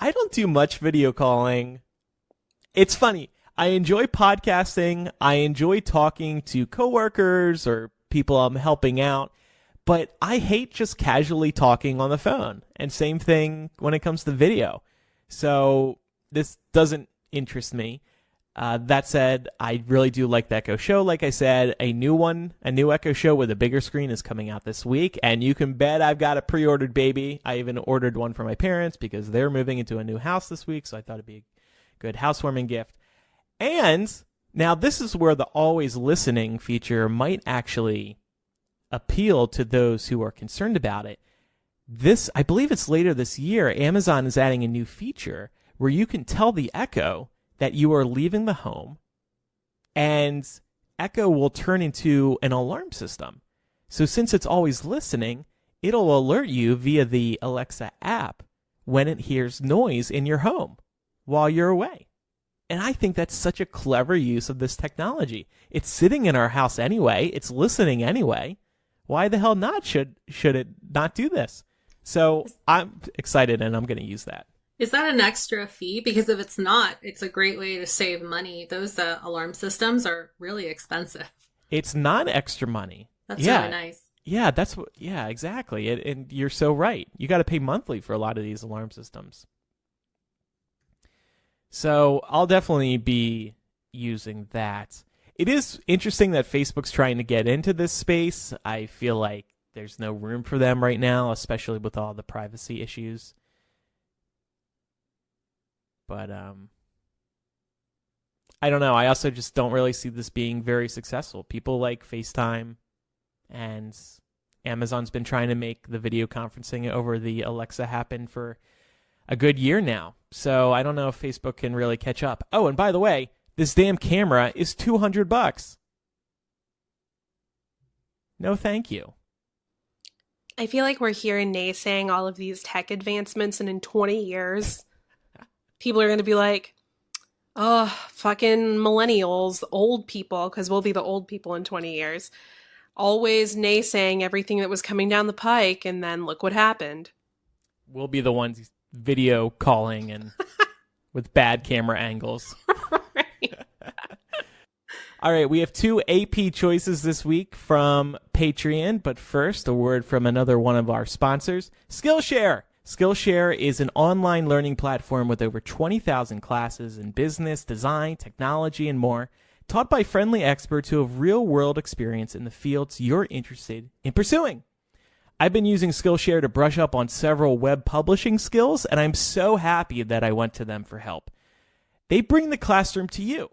I don't do much video calling. It's funny. I enjoy podcasting. I enjoy talking to coworkers or people I'm helping out, but I hate just casually talking on the phone. And same thing when it comes to video. So this doesn't interest me. That said, I really do like the Echo Show. Like I said, a new Echo Show with a bigger screen is coming out this week, and you can bet I've got it pre-ordered, baby. I even ordered one for my parents because they're moving into a new house this week, so I thought it'd be a good housewarming gift. And now this is where the always listening feature might actually appeal to those who are concerned about it. This, I believe it's later this year, Amazon is adding a new feature where you can tell the Echo that you are leaving the home, and Echo will turn into an alarm system. So since it's always listening, it'll alert you via the Alexa app when it hears noise in your home while you're away. And I think that's such a clever use of this technology. It's sitting in our house anyway. It's listening anyway. Why the hell not? Should it not do this? So I'm excited, and I'm going to use that. Is that an extra fee? Because if it's not, it's a great way to save money. Those alarm systems are really expensive. It's not extra money. That's really nice. Yeah, exactly. And you're so right. You got to pay monthly for a lot of these alarm systems. So I'll definitely be using that. It is interesting that Facebook's trying to get into this space. I feel like there's no room for them right now, especially with all the privacy issues. But I don't know. I also just don't really see this being very successful. People like FaceTime, and Amazon's been trying to make the video conferencing over the Alexa happen for a good year now. So I don't know if Facebook can really catch up. Oh, and by the way, this damn camera is $200. No, thank you. I feel like we're hearing naysaying all of these tech advancements, and in 20 years, people are going to be like, oh, fucking millennials, old people, because we'll be the old people in 20 years, always naysaying everything that was coming down the pike, and then look what happened. We'll be the ones video calling and with bad camera angles. Right. All right, we have 2 AP choices this week from Patreon, but first, a word from another one of our sponsors, Skillshare. Skillshare is an online learning platform with over 20,000 classes in business, design, technology, and more, taught by friendly experts who have real-world experience in the fields you're interested in pursuing. I've been using Skillshare to brush up on several web publishing skills, and I'm so happy that I went to them for help. They bring the classroom to you.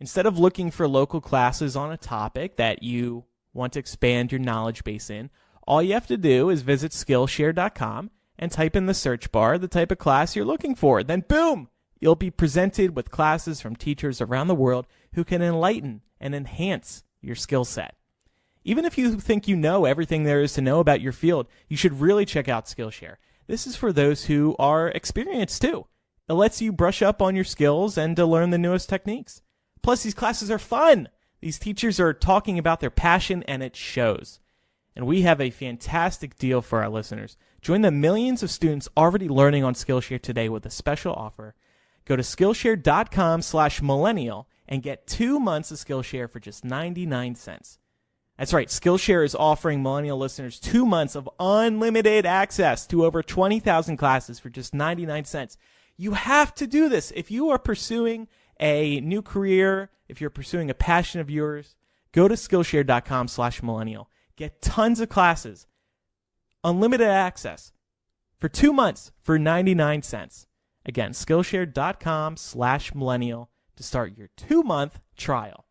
Instead of looking for local classes on a topic that you want to expand your knowledge base in, all you have to do is visit Skillshare.com and type in the search bar the type of class you're looking for. Then boom, you'll be presented with classes from teachers around the world who can enlighten and enhance your skill set. Even if you think you know everything there is to know about your field, you should really check out Skillshare. This is for those who are experienced too. It lets you brush up on your skills and to learn the newest techniques. Plus, these classes are fun. These teachers are talking about their passion, and it shows. And we have a fantastic deal for our listeners. Join the millions of students already learning on Skillshare today with a special offer. Go to Skillshare.com/millennial and get 2 months of Skillshare for just 99 cents. That's right. Skillshare is offering Millennial listeners 2 months of unlimited access to over 20,000 classes for just 99 cents. You have to do this. If you are pursuing a new career, if you're pursuing a passion of yours, go to Skillshare.com/millennial. Get tons of classes, unlimited access for 2 months for 99 cents. Again, Skillshare.com/millennial to start your 2-month trial.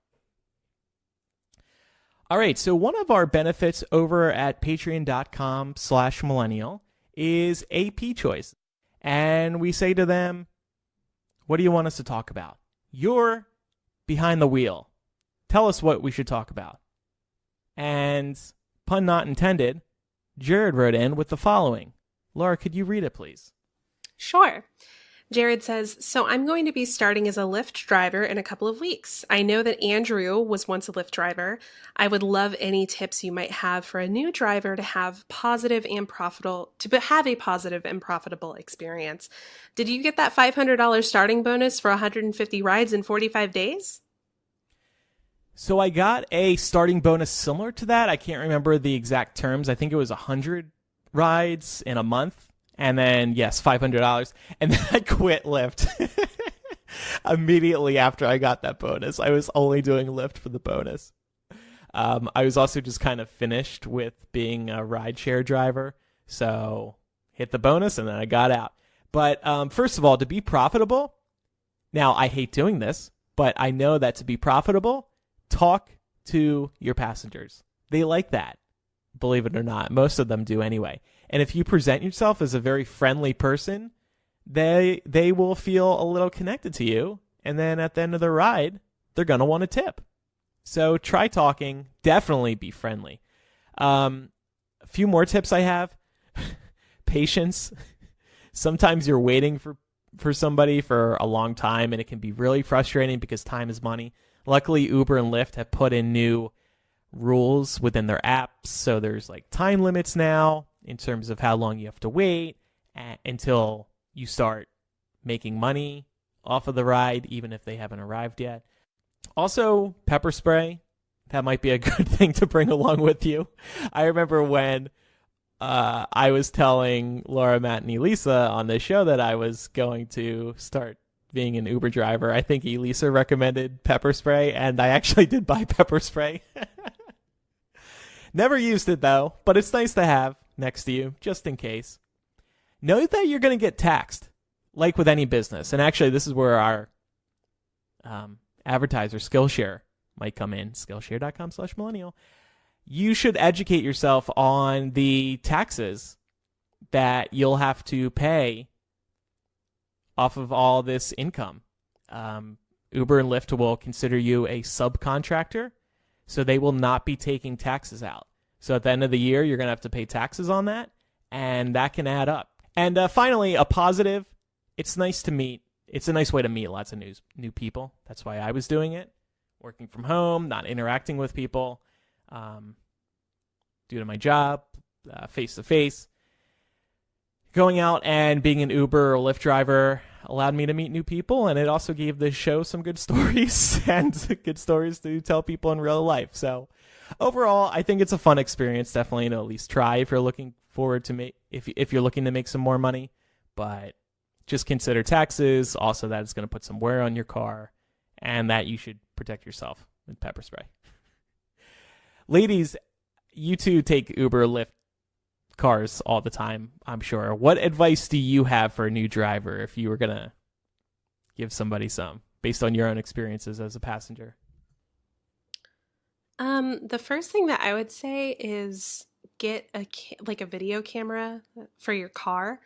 All right, so one of our benefits over at patreon.com/millennial is AP Choice. And we say to them, what do you want us to talk about? You're behind the wheel. Tell us what we should talk about. And, pun not intended, Jared wrote in with the following. Laura, could you read it, please? Sure. Jared says, so I'm going to be starting as a Lyft driver in a couple of weeks. I know that Andrew was once a Lyft driver. I would love any tips you might have for a new driver to have a positive and profitable experience. Did you get that $500 starting bonus for 150 rides in 45 days? So I got a starting bonus similar to that. I can't remember the exact terms. I think it was 100 rides in a month. And then, yes, $500. And then I quit Lyft immediately after I got that bonus. I was only doing Lyft for the bonus. I was also just kind of finished with being a rideshare driver. So hit the bonus and then I got out. But first of all, to be profitable, now I hate doing this, but I know that to be profitable, talk to your passengers. They like that, believe it or not. Most of them do anyway. And if you present yourself as a very friendly person, they will feel a little connected to you. And then at the end of the ride, they're going to want a tip. So try talking. Definitely be friendly. A few more tips I have. Patience. Sometimes you're waiting for somebody for a long time, and it can be really frustrating because time is money. Luckily, Uber and Lyft have put in new rules within their apps. So there's like time limits now. in terms of how long you have to wait until you start making money off of the ride, even if they haven't arrived yet. Also, pepper spray. That might be a good thing to bring along with you. I remember when I was telling Laura, Matt, and Elisa on the show that I was going to start being an Uber driver. I think Elisa recommended pepper spray, and I actually did buy pepper spray. Never used it, though, but it's nice to have next to you, just in case. Know that you're going to get taxed, like with any business. And actually, this is where our advertiser, Skillshare, might come in. Skillshare.com/millennial. You should educate yourself on the taxes that you'll have to pay off of all this income. Uber and Lyft will consider you a subcontractor, so they will not be taking taxes out. So at the end of the year, you're going to have to pay taxes on that, and that can add up. And finally, a positive, it's nice to meet. It's a nice way to meet lots of new people. That's why I was doing it. Working from home, not interacting with people, due to my job, face-to-face. Going out and being an Uber or Lyft driver allowed me to meet new people, and it also gave the show some good stories and good stories to tell people in real life. So overall, I think it's a fun experience, definitely to at least try if you're looking forward to if you're looking to make some more money. But just consider taxes, also that it's going to put some wear on your car, and that you should protect yourself with pepper spray. Ladies, you two take Uber, Lyft cars all the time, I'm sure. What advice do you have for a new driver if you were going to give somebody some, based on your own experiences as a passenger? The first thing that I would say is get a video camera for your car.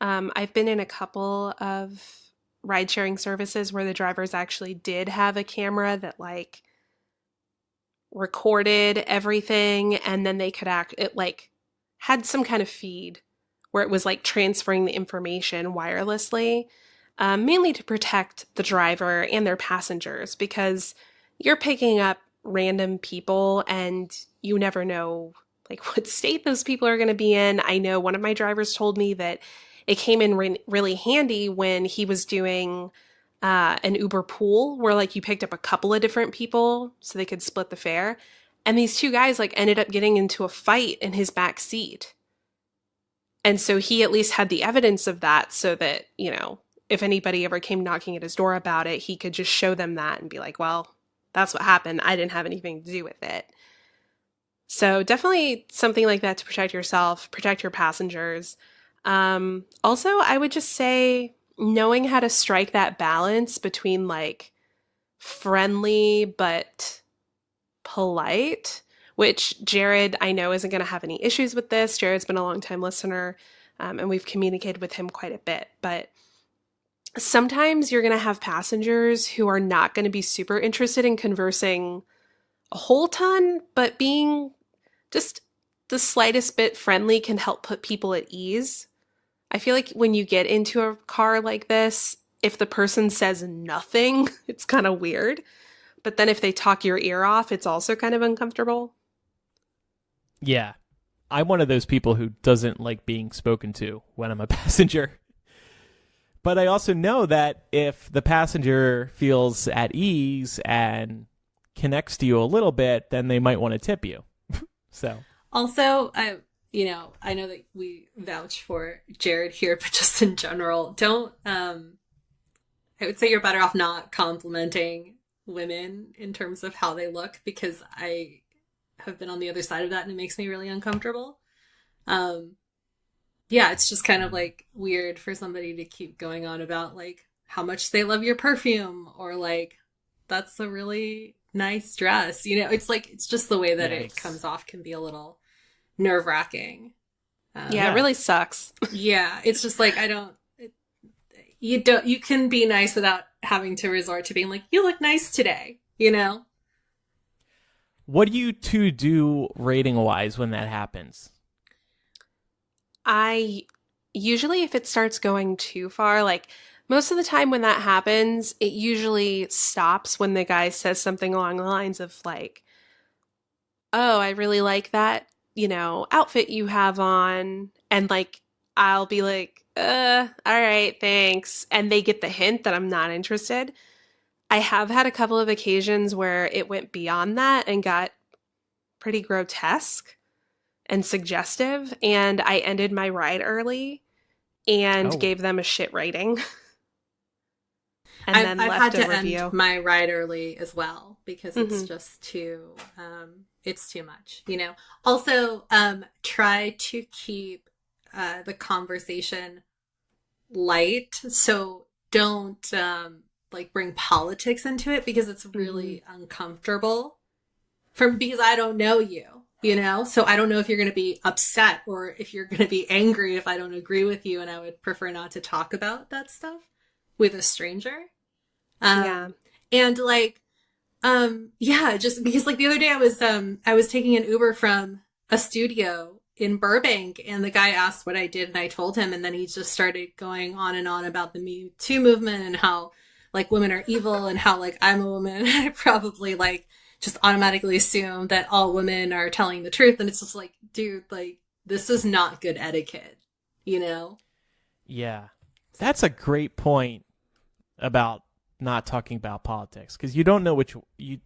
I've been in a couple of ride-sharing services where the drivers actually did have a camera that recorded everything, and then they could had some kind of feed where it was transferring the information wirelessly, mainly to protect the driver and their passengers, because you're picking up random people and you never know what state those people are going to be in. I know one of my drivers told me that it came in really handy when he was doing an Uber pool where you picked up a couple of different people so they could split the fare. And these two guys ended up getting into a fight in his back seat. And so he at least had the evidence of that, so that, if anybody ever came knocking at his door about it, he could just show them that and be like, well, that's what happened. I didn't have anything to do with it. So definitely something like that to protect yourself, protect your passengers. Also, I would just say knowing how to strike that balance between friendly but polite, which Jared, I know, isn't going to have any issues with this. Jared's been a long-time listener, and we've communicated with him quite a bit. But sometimes you're going to have passengers who are not going to be super interested in conversing a whole ton, but being just the slightest bit friendly can help put people at ease. I feel like when you get into a car like this, if the person says nothing, it's kind of weird. But then if they talk your ear off, it's also kind of uncomfortable. Yeah. I'm one of those people who doesn't like being spoken to when I'm a passenger. But I also know that if the passenger feels at ease and connects to you a little bit, then they might want to tip you. So also, I know that we vouch for Jared here, but just in general, I would say you're better off not complimenting women in terms of how they look, because I have been on the other side of that and it makes me really uncomfortable. Yeah, it's just kind of weird for somebody to keep going on about how much they love your perfume, or that's a really nice dress. It's just the way that it comes off can be a little nerve-wracking. It really sucks. Yeah, it's just you can be nice without having to resort to being you look nice today, What do you two do rating-wise when that happens? I usually, if it starts going too far, most of the time when that happens, it usually stops when the guy says something along the lines of oh, I really like that, outfit you have on. And like, I'll be like, all right, thanks. And they get the hint that I'm not interested. I have had a couple of occasions where it went beyond that and got pretty grotesque and suggestive. And I ended my ride early and gave them a shit rating. And then I've left had a to review. end my ride early as well because it's just too, it's too much, Also, try to keep the conversation light. So don't bring politics into it because it's really uncomfortable because I don't know you, so I don't know if you're going to be upset or if you're going to be angry if I don't agree with you. And I would prefer not to talk about that stuff with a stranger. And just because the other day I was taking an Uber from a studio in Burbank and the guy asked what I did and I told him, and then he just started going on and on about the Me Too movement and how women are evil and how I'm a woman and I probably just automatically assume that all women are telling the truth. And it's just dude, this is not good etiquette, Yeah. That's a great point about not talking about politics because you don't know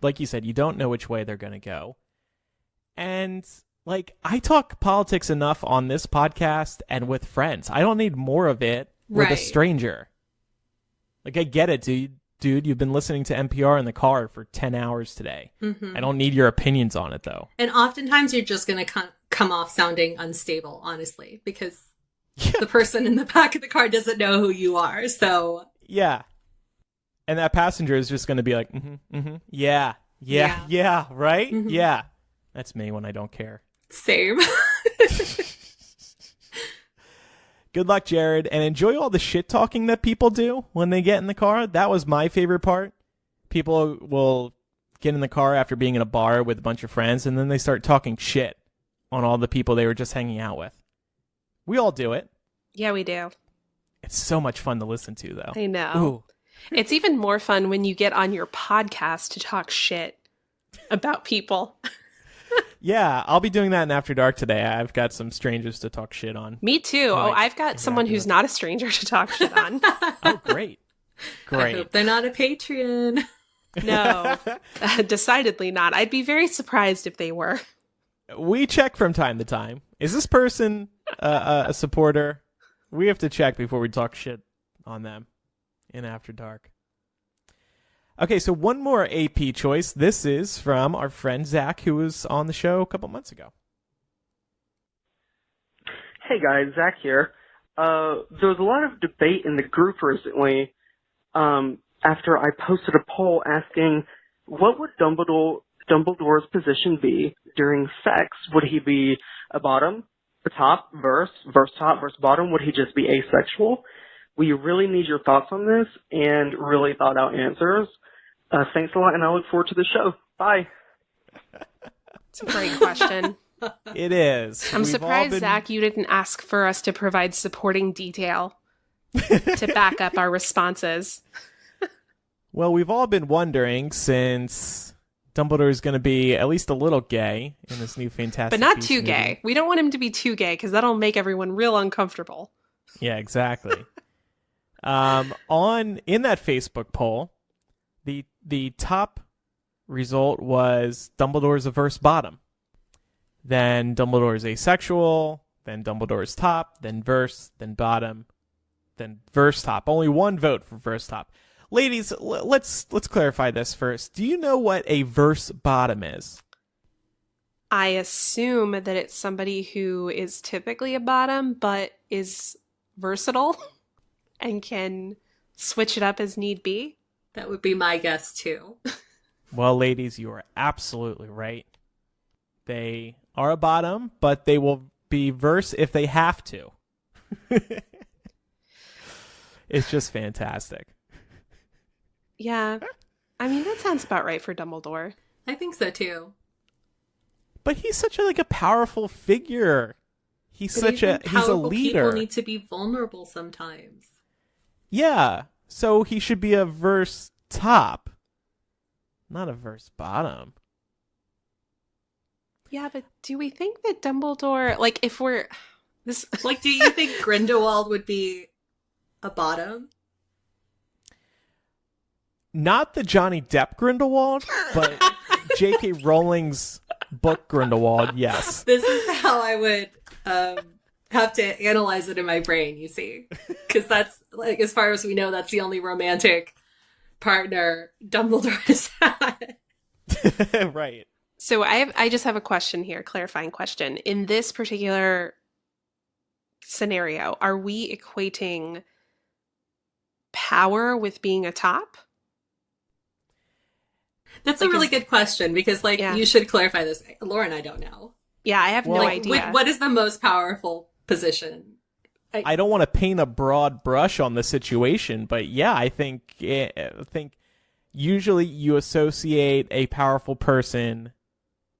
like you said, you don't know which way they're going to go. And I talk politics enough on this podcast and with friends. I don't need more of it with a stranger. I get it, dude. You've been listening to NPR in the car for 10 hours today. I don't need your opinions on it, though. And oftentimes you're just going to come off sounding unstable, honestly, because the person in the back of the car doesn't know who you are. So yeah. And that passenger is just going to be like, yeah, right? Yeah. That's me when I don't care. Same. Good luck, Jared, and enjoy all the shit talking that people do when they get in the car. That was my favorite part. People will get in the car after being in a bar with a bunch of friends, and then they start talking shit on all the people they were just hanging out with. We all do it. Yeah, we do. It's so much fun to listen to, though. I know. Ooh. It's even more fun when you get on your podcast to talk shit about people. Yeah, I'll be doing that in After Dark today. I've got some strangers to talk shit on. Me too. I've got someone who's not a stranger to talk shit on. Oh, great. I hope they're not a Patreon. No, decidedly not. I'd be very surprised if they were. We check from time to time. Is this person a supporter? We have to check before we talk shit on them in After Dark. Okay, so one more AP choice. This is from our friend Zach, who was on the show a couple months ago. Hey guys, Zach here. There was a lot of debate in the group recently after I posted a poll asking what would Dumbledore's position be during sex? Would he be a bottom, a top, verse top, verse bottom? Would he just be asexual? We really need your thoughts on this and really thought out answers. Thanks a lot, and I look forward to the show. Bye. It's a great question. It is. I'm surprised, Zach, you didn't ask for us to provide supporting detail to back up our responses. Well, we've all been wondering since Dumbledore is going to be at least a little gay in this new Fantastic But not Beasts too movie. gay. We don't want him to be too gay because that'll make everyone real uncomfortable. Yeah, exactly. In that Facebook poll, the top result was Dumbledore's a verse bottom. Then Dumbledore's asexual, then Dumbledore's top, then verse, then bottom, then verse top. Only one vote for verse top. Ladies, let's clarify this first. Do you know what a verse bottom is? I assume that it's somebody who is typically a bottom, but is versatile and can switch it up as need be. That would be my guess, too. Well, ladies, you are absolutely right. They are a bottom, but they will be verse if they have to. It's just fantastic. Yeah. I mean, that sounds about right for Dumbledore. I think so, too. But he's such a powerful figure. He's a leader. People need to be vulnerable sometimes. Yeah. So he should be a verse top, not a verse bottom. Yeah, but do we think that Dumbledore, like, if we're this, like, do you think Grindelwald would be a bottom? Not the Johnny Depp Grindelwald, but J.K. Rowling's book Grindelwald, yes. This is how I would have to analyze it in my brain, you see. Because that's, like, as far as we know, that's the only romantic partner Dumbledore has had. Right. So I just have a question here, clarifying question. In this particular scenario, are we equating power with being a top? That's a really good question because, like, you should clarify this. Lauren, I don't know. Yeah, I have no idea. What is the most powerful position? I don't want to paint a broad brush on the situation, but yeah, I think usually you associate a powerful person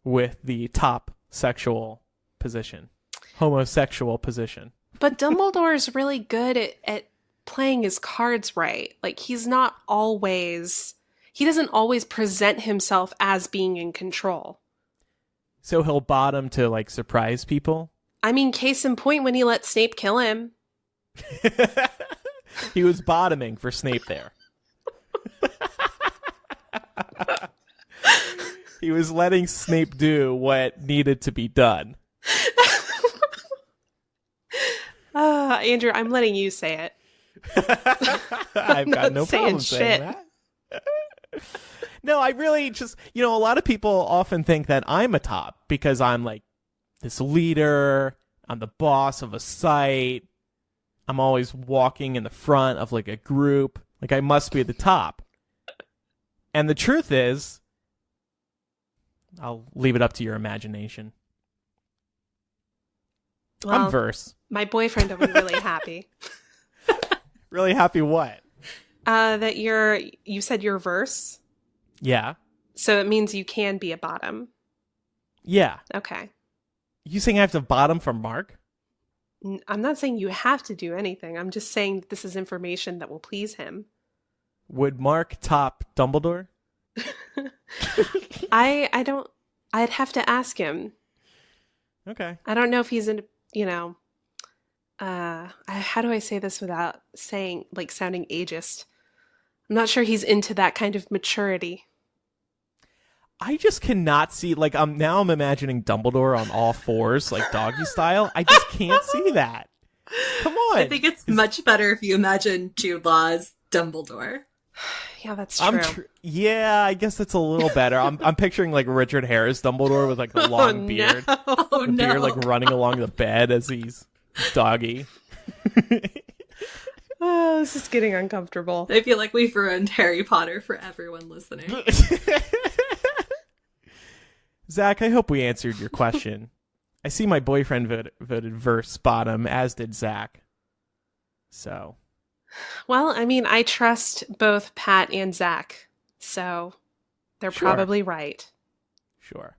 with the top sexual position, homosexual position. But Dumbledore is really good at playing his cards right. Like, he doesn't always present himself as being in control. So he'll bottom to, like, surprise people? I mean, case in point, when he let Snape kill him. He was bottoming for Snape there. He was letting Snape do what needed to be done. Andrew, I'm letting you say it. I've got no problem saying that. No, I really just, a lot of people often think that I'm a top because I'm like this leader, I'm the boss of a site, I'm always walking in the front of like a group, like I must be at the top. And the truth is, I'll leave it up to your imagination. Well, I'm verse. My boyfriend will be really happy. Really happy what? That you said you're verse. Yeah. So it means you can be a bottom. Yeah. Okay. You saying I have to bottom for Mark? I'm not saying you have to do anything. I'm just saying that this is information that will please him. Would Mark top Dumbledore? I'd have to ask him. Okay. I don't know if he's in, how do I say this without sounding ageist? I'm not sure he's into that kind of maturity. I just cannot see, I'm imagining Dumbledore on all fours, like doggy style. I just can't see that. Come on. I think it's much better if you imagine Jude Law's Dumbledore. Yeah, that's true. Yeah, I guess that's a little better. I'm picturing like Richard Harris Dumbledore with like the long beard. Oh, no. Beard like running along the bed as he's doggy. Oh, this is getting uncomfortable. I feel like we've ruined Harry Potter for everyone listening. Zach, I hope we answered your question. I see my boyfriend voted verse bottom, as did Zach. So. Well, I mean, I trust both Pat and Zach, so they're probably right. Sure.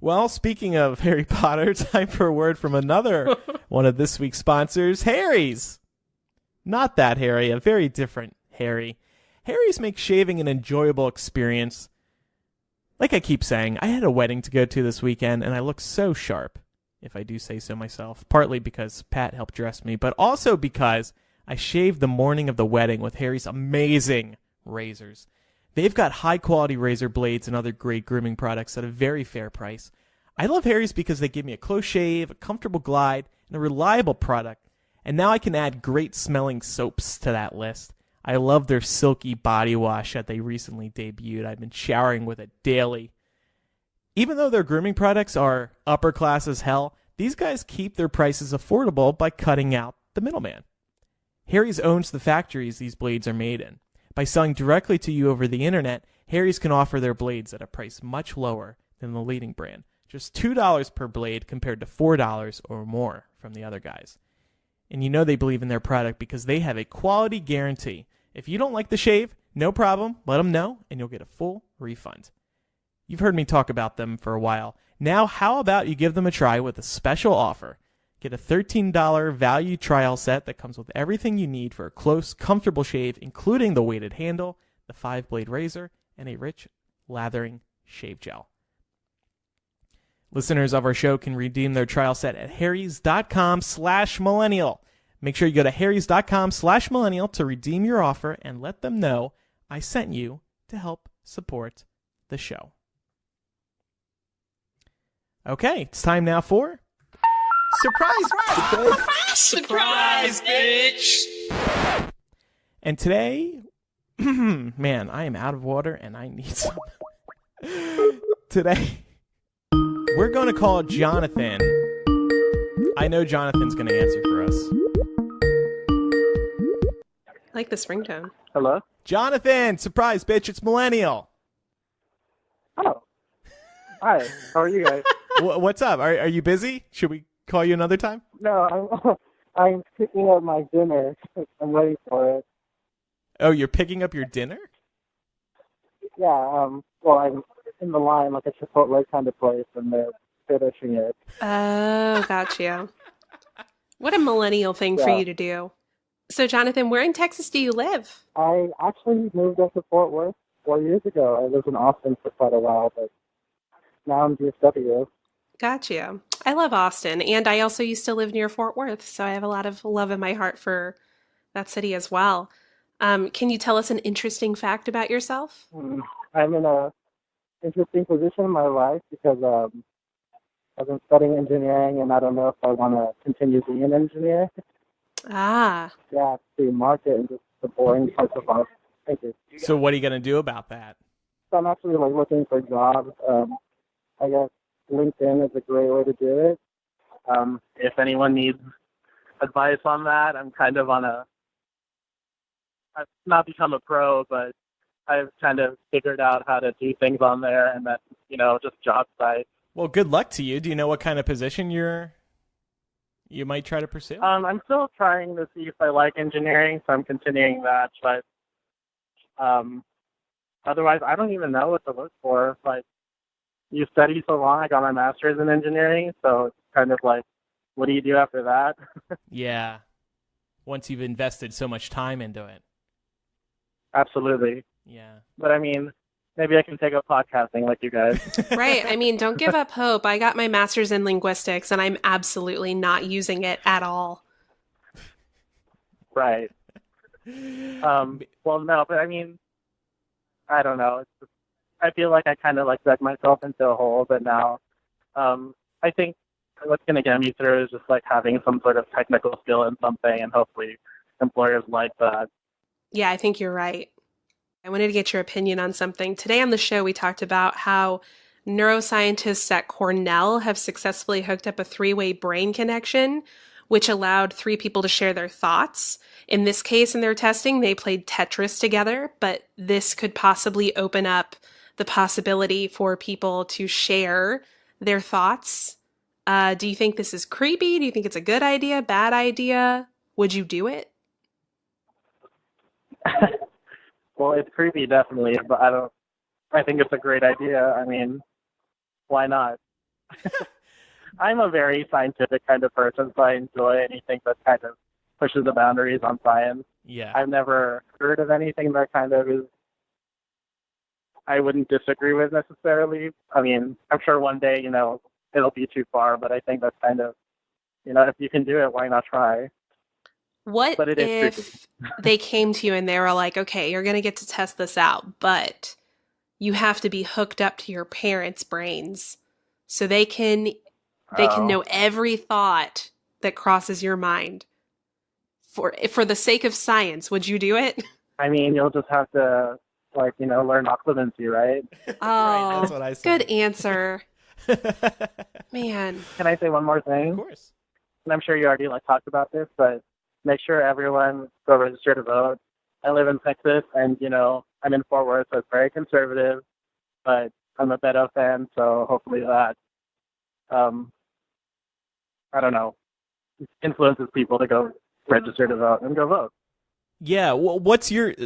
Well, speaking of Harry Potter, time for a word from another one of this week's sponsors, Harry's. Not that Harry, a very different Harry. Harry's makes shaving an enjoyable experience. Like I keep saying, I had a wedding to go to this weekend, and I look so sharp, if I do say so myself, partly because Pat helped dress me, but also because I shaved the morning of the wedding with Harry's amazing razors. They've got high-quality razor blades and other great grooming products at a very fair price. I love Harry's because they give me a close shave, a comfortable glide, and a reliable product. And now I can add great-smelling soaps to that list. I love their silky body wash that they recently debuted. I've been showering with it daily. Even though their grooming products are upper class as hell, these guys keep their prices affordable by cutting out the middleman. Harry's owns the factories these blades are made in. By selling directly to you over the internet, Harry's can offer their blades at a price much lower than the leading brand. Just $2 per blade compared to $4 or more from the other guys. And you know they believe in their product because they have a quality guarantee. If you don't like the shave, no problem, let them know and you'll get a full refund. You've heard me talk about them for a while. Now how about you give them a try with a special offer? Get a $13 value trial set that comes with everything you need for a close, comfortable shave, including the weighted handle, the 5-blade razor, and a rich, lathering shave gel. Listeners of our show can redeem their trial set at harrys.com/millennial. Make sure you go to harrys.com/millennial to redeem your offer and let them know I sent you to help support the show. Okay, it's time now for Surprise Surprise, bitch! And today, man, I am out of water and I need some. Today, we're going to call Jonathan. I know Jonathan's going to answer for us. I like this ringtone. Hello? Jonathan, surprise, bitch, it's Millennial. Oh. Hi, how are you guys? What's up? Are you busy? Should we call you another time? No, I'm picking up my dinner. I'm waiting for it. Oh, you're picking up your dinner? Yeah, well, I'm in the line like a Chipotle kind of place, and they're finishing it. Oh, gotcha. What a millennial thing for you to do. So, Jonathan, where in Texas do you live? I actually moved up to Fort Worth 4 years ago. I lived in Austin for quite a while, but now I'm DFW. Gotcha. I love Austin, and I also used to live near Fort Worth, so I have a lot of love in my heart for that city as well. Can you tell us an interesting fact about yourself? I'm in a interesting position in my life because I've been studying engineering, and I don't know if I want to continue being an engineer. Ah. Yeah, the market and just the boring parts of life. Thank you. So what are you going to do about that? So I'm actually looking for jobs. I guess LinkedIn is a great way to do it. If anyone needs advice on that, I'm kind of I've not become a pro, but I've kind of figured out how to do things on there, and then, just job sites. Well, good luck to you. Do you know what kind of position you might try to pursue? I'm still trying to see if I like engineering, so I'm continuing that, but otherwise, I don't even know what to look for. Like, you study so long, I got my master's in engineering, so it's kind of like, what do you do after that? Yeah. Once you've invested so much time into it. Absolutely. Yeah. But I mean, maybe I can take up podcasting like you guys. Right. I mean, don't give up hope. I got my master's in linguistics, and I'm absolutely not using it at all. Right. Well, no, but I mean, I don't know. I feel like I kind of dug myself into a hole, but now I think what's going to get me through is just having some sort of technical skill in something, and hopefully employers like that. Yeah, I think you're right. I wanted to get your opinion on something. Today on the show, we talked about how neuroscientists at Cornell have successfully hooked up a 3-way brain connection, which allowed 3 people to share their thoughts. In this case, in their testing, they played Tetris together, but this could possibly open up the possibility for people to share their thoughts. Do you think this is creepy? Do you think it's a good idea, bad idea? Would you do it? Well, it's creepy, definitely, but I think it's a great idea. I mean, why not? I'm a very scientific kind of person, so I enjoy anything that kind of pushes the boundaries on science. Yeah. I've never heard of anything that kind of is, I wouldn't disagree with necessarily. I mean, I'm sure one day, it'll be too far, but I think that's kind of, if you can do it, why not try? What if they came to you and they were like, okay, you're going to get to test this out, but you have to be hooked up to your parents' brains so they can know every thought that crosses your mind. For the sake of science, would you do it? I mean, you'll just have to, learn occlumency, right? Oh, right, that's what I said. Good answer. Man. Can I say one more thing? Of course. And I'm sure you already talked about this, but make sure everyone go register to vote. I live in Texas, and, I'm in Fort Worth, so it's very conservative, but I'm a Beto fan, so hopefully that, I don't know, influences people to go register to vote and go vote. Yeah, well,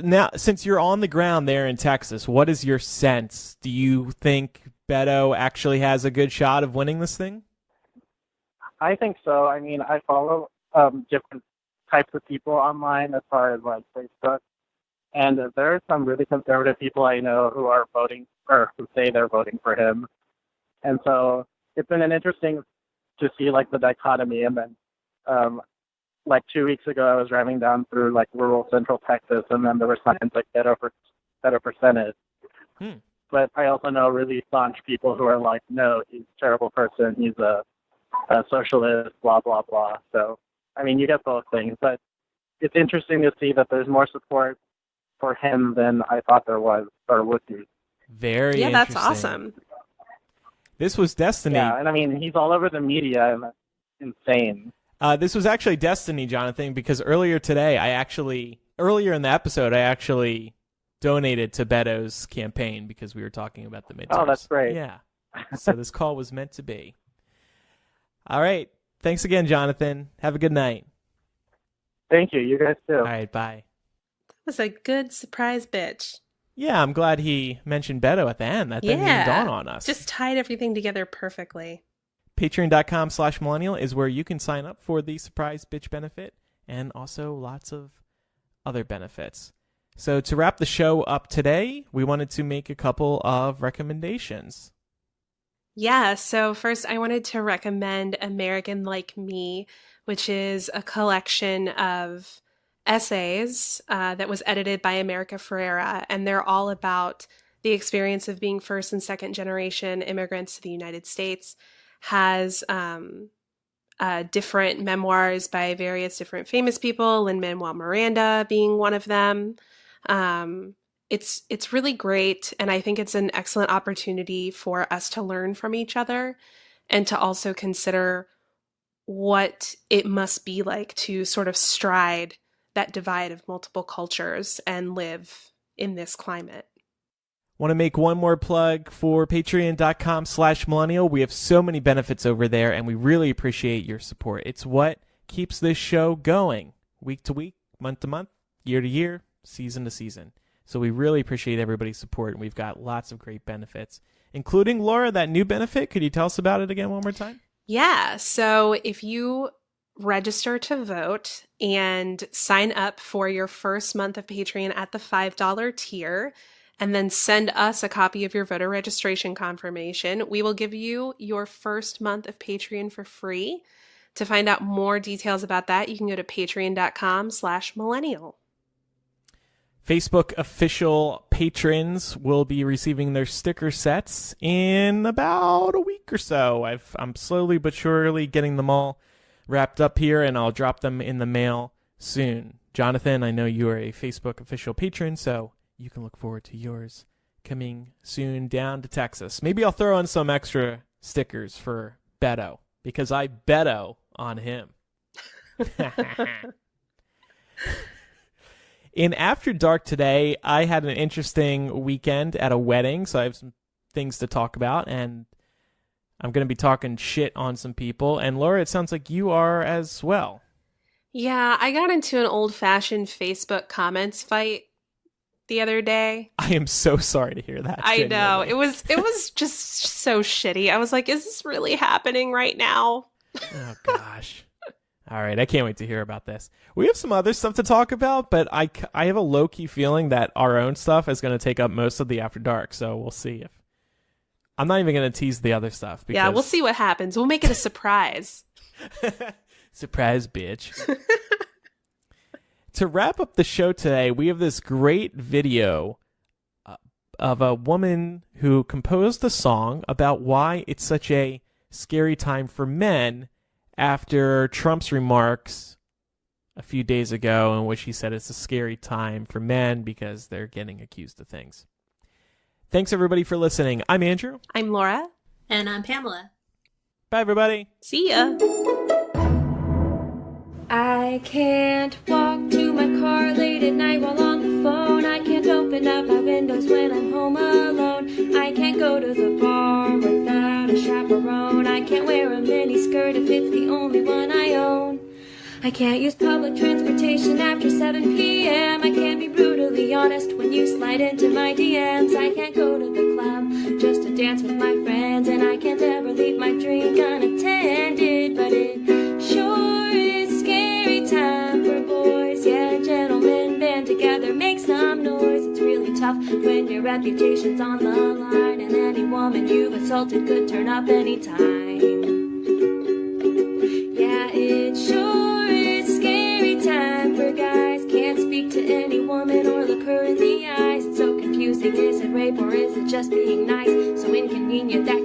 now, since you're on the ground there in Texas, what is your sense? Do you think Beto actually has a good shot of winning this thing? I think so. I mean, I follow different types of people online as far as Facebook, and there are some really conservative people I know who are voting, or who say they're voting for him. And so it's been an interesting to see like the dichotomy. And then like 2 weeks ago, I was driving down through like rural central Texas, and then there were signs like better percentage. But I also know really staunch people who are like, no, he's a terrible person. He's a socialist, blah, blah, blah. So, I mean, you get both things. But it's interesting to see that there's more support for him than I thought there was or would be. Very Yeah, that's interesting. awesome. This was Destiny. Yeah, and I mean, he's all over the media, and that's insane. This was actually Destiny, Jonathan, because earlier in the episode, I actually donated to Beto's campaign because we were talking about the midterms. Oh, that's great. Yeah. So this call was meant to be. All right. Thanks again, Jonathan. Have a good night. Thank you. You guys too. All right. Bye. That was a good surprise bitch. Yeah, I'm glad he mentioned Beto at the end. That didn't even dawn on us. Just tied everything together perfectly. Patreon.com/millennial is where you can sign up for the surprise bitch benefit and also lots of other benefits. So to wrap the show up today, we wanted to make a couple of recommendations. Yeah, so first I wanted to recommend American Like Me, which is a collection of essays that was edited by America Ferrera, and they're all about the experience of being first and second generation immigrants to the United States. Has different memoirs by various different famous people, Lin-Manuel Miranda being one of them. It's really great, and I think it's an excellent opportunity for us to learn from each other and to also consider what it must be like to sort of stride that divide of multiple cultures and live in this climate. Want to make one more plug for patreon.com/millennial. We have so many benefits over there, and we really appreciate your support. It's what keeps this show going week to week, month to month, year to year, season to season. So we really appreciate everybody's support, and we've got lots of great benefits, including, Laura, that new benefit. Could you tell us about it again one more time? Yeah, so if you register to vote and sign up for your first month of Patreon at the $5 tier, and then send us a copy of your voter registration confirmation, we will give you your first month of Patreon for free. To find out more details about that, you can go to patreon.com/millennial. Facebook official patrons will be receiving their sticker sets in about a week or so. I'm slowly but surely getting them all wrapped up here, and I'll drop them in the mail soon. Jonathan, I know you are a Facebook official patron, so you can look forward to yours coming soon down to Texas. Maybe I'll throw in some extra stickers for Beto, because I Beto on him. In After Dark today, I had an interesting weekend at a wedding, so I have some things to talk about, and I'm going to be talking shit on some people. And Laura, it sounds like you are as well. Yeah, I got into an old-fashioned Facebook comments fight the other day. I am so sorry to hear that. I know. It was just so shitty. I was like, is this really happening right now? Oh, gosh. All right, I can't wait to hear about this. We have some other stuff to talk about, but I have a low-key feeling that our own stuff is going to take up most of the After Dark, so we'll see. I'm not even going to tease the other stuff. Yeah, we'll see what happens. We'll make it a surprise. Surprise, bitch. To wrap up the show today, we have this great video of a woman who composed a song about why it's such a scary time for men after Trump's remarks a few days ago in which he said it's a scary time for men because they're getting accused of things. Thanks, everybody, for listening. I'm Andrew. I'm Laura. And I'm Pamela. Bye, everybody. See ya. I can't walk to my car late at night while on the phone. I can't open up my windows when I'm home alone. I can't go to the bar without a chaperone. I can't wear a mini skirt if it's the only one I own. I can't use public transportation after 7 p.m. I can't be brutally honest when you slide into my DMs. I can't go to the club just to dance with my friends. And I can't ever leave my drink unattended. But it sure is scary time for boys. Yeah, gentlemen band together, make some noise. It's really tough when you're reputation's on the line, and any woman you've assaulted could turn up anytime. Yeah, it sure is a scary time for guys. Can't speak to any woman or look her in the eyes. It's so confusing. Is it rape or is it just being nice? So inconvenient that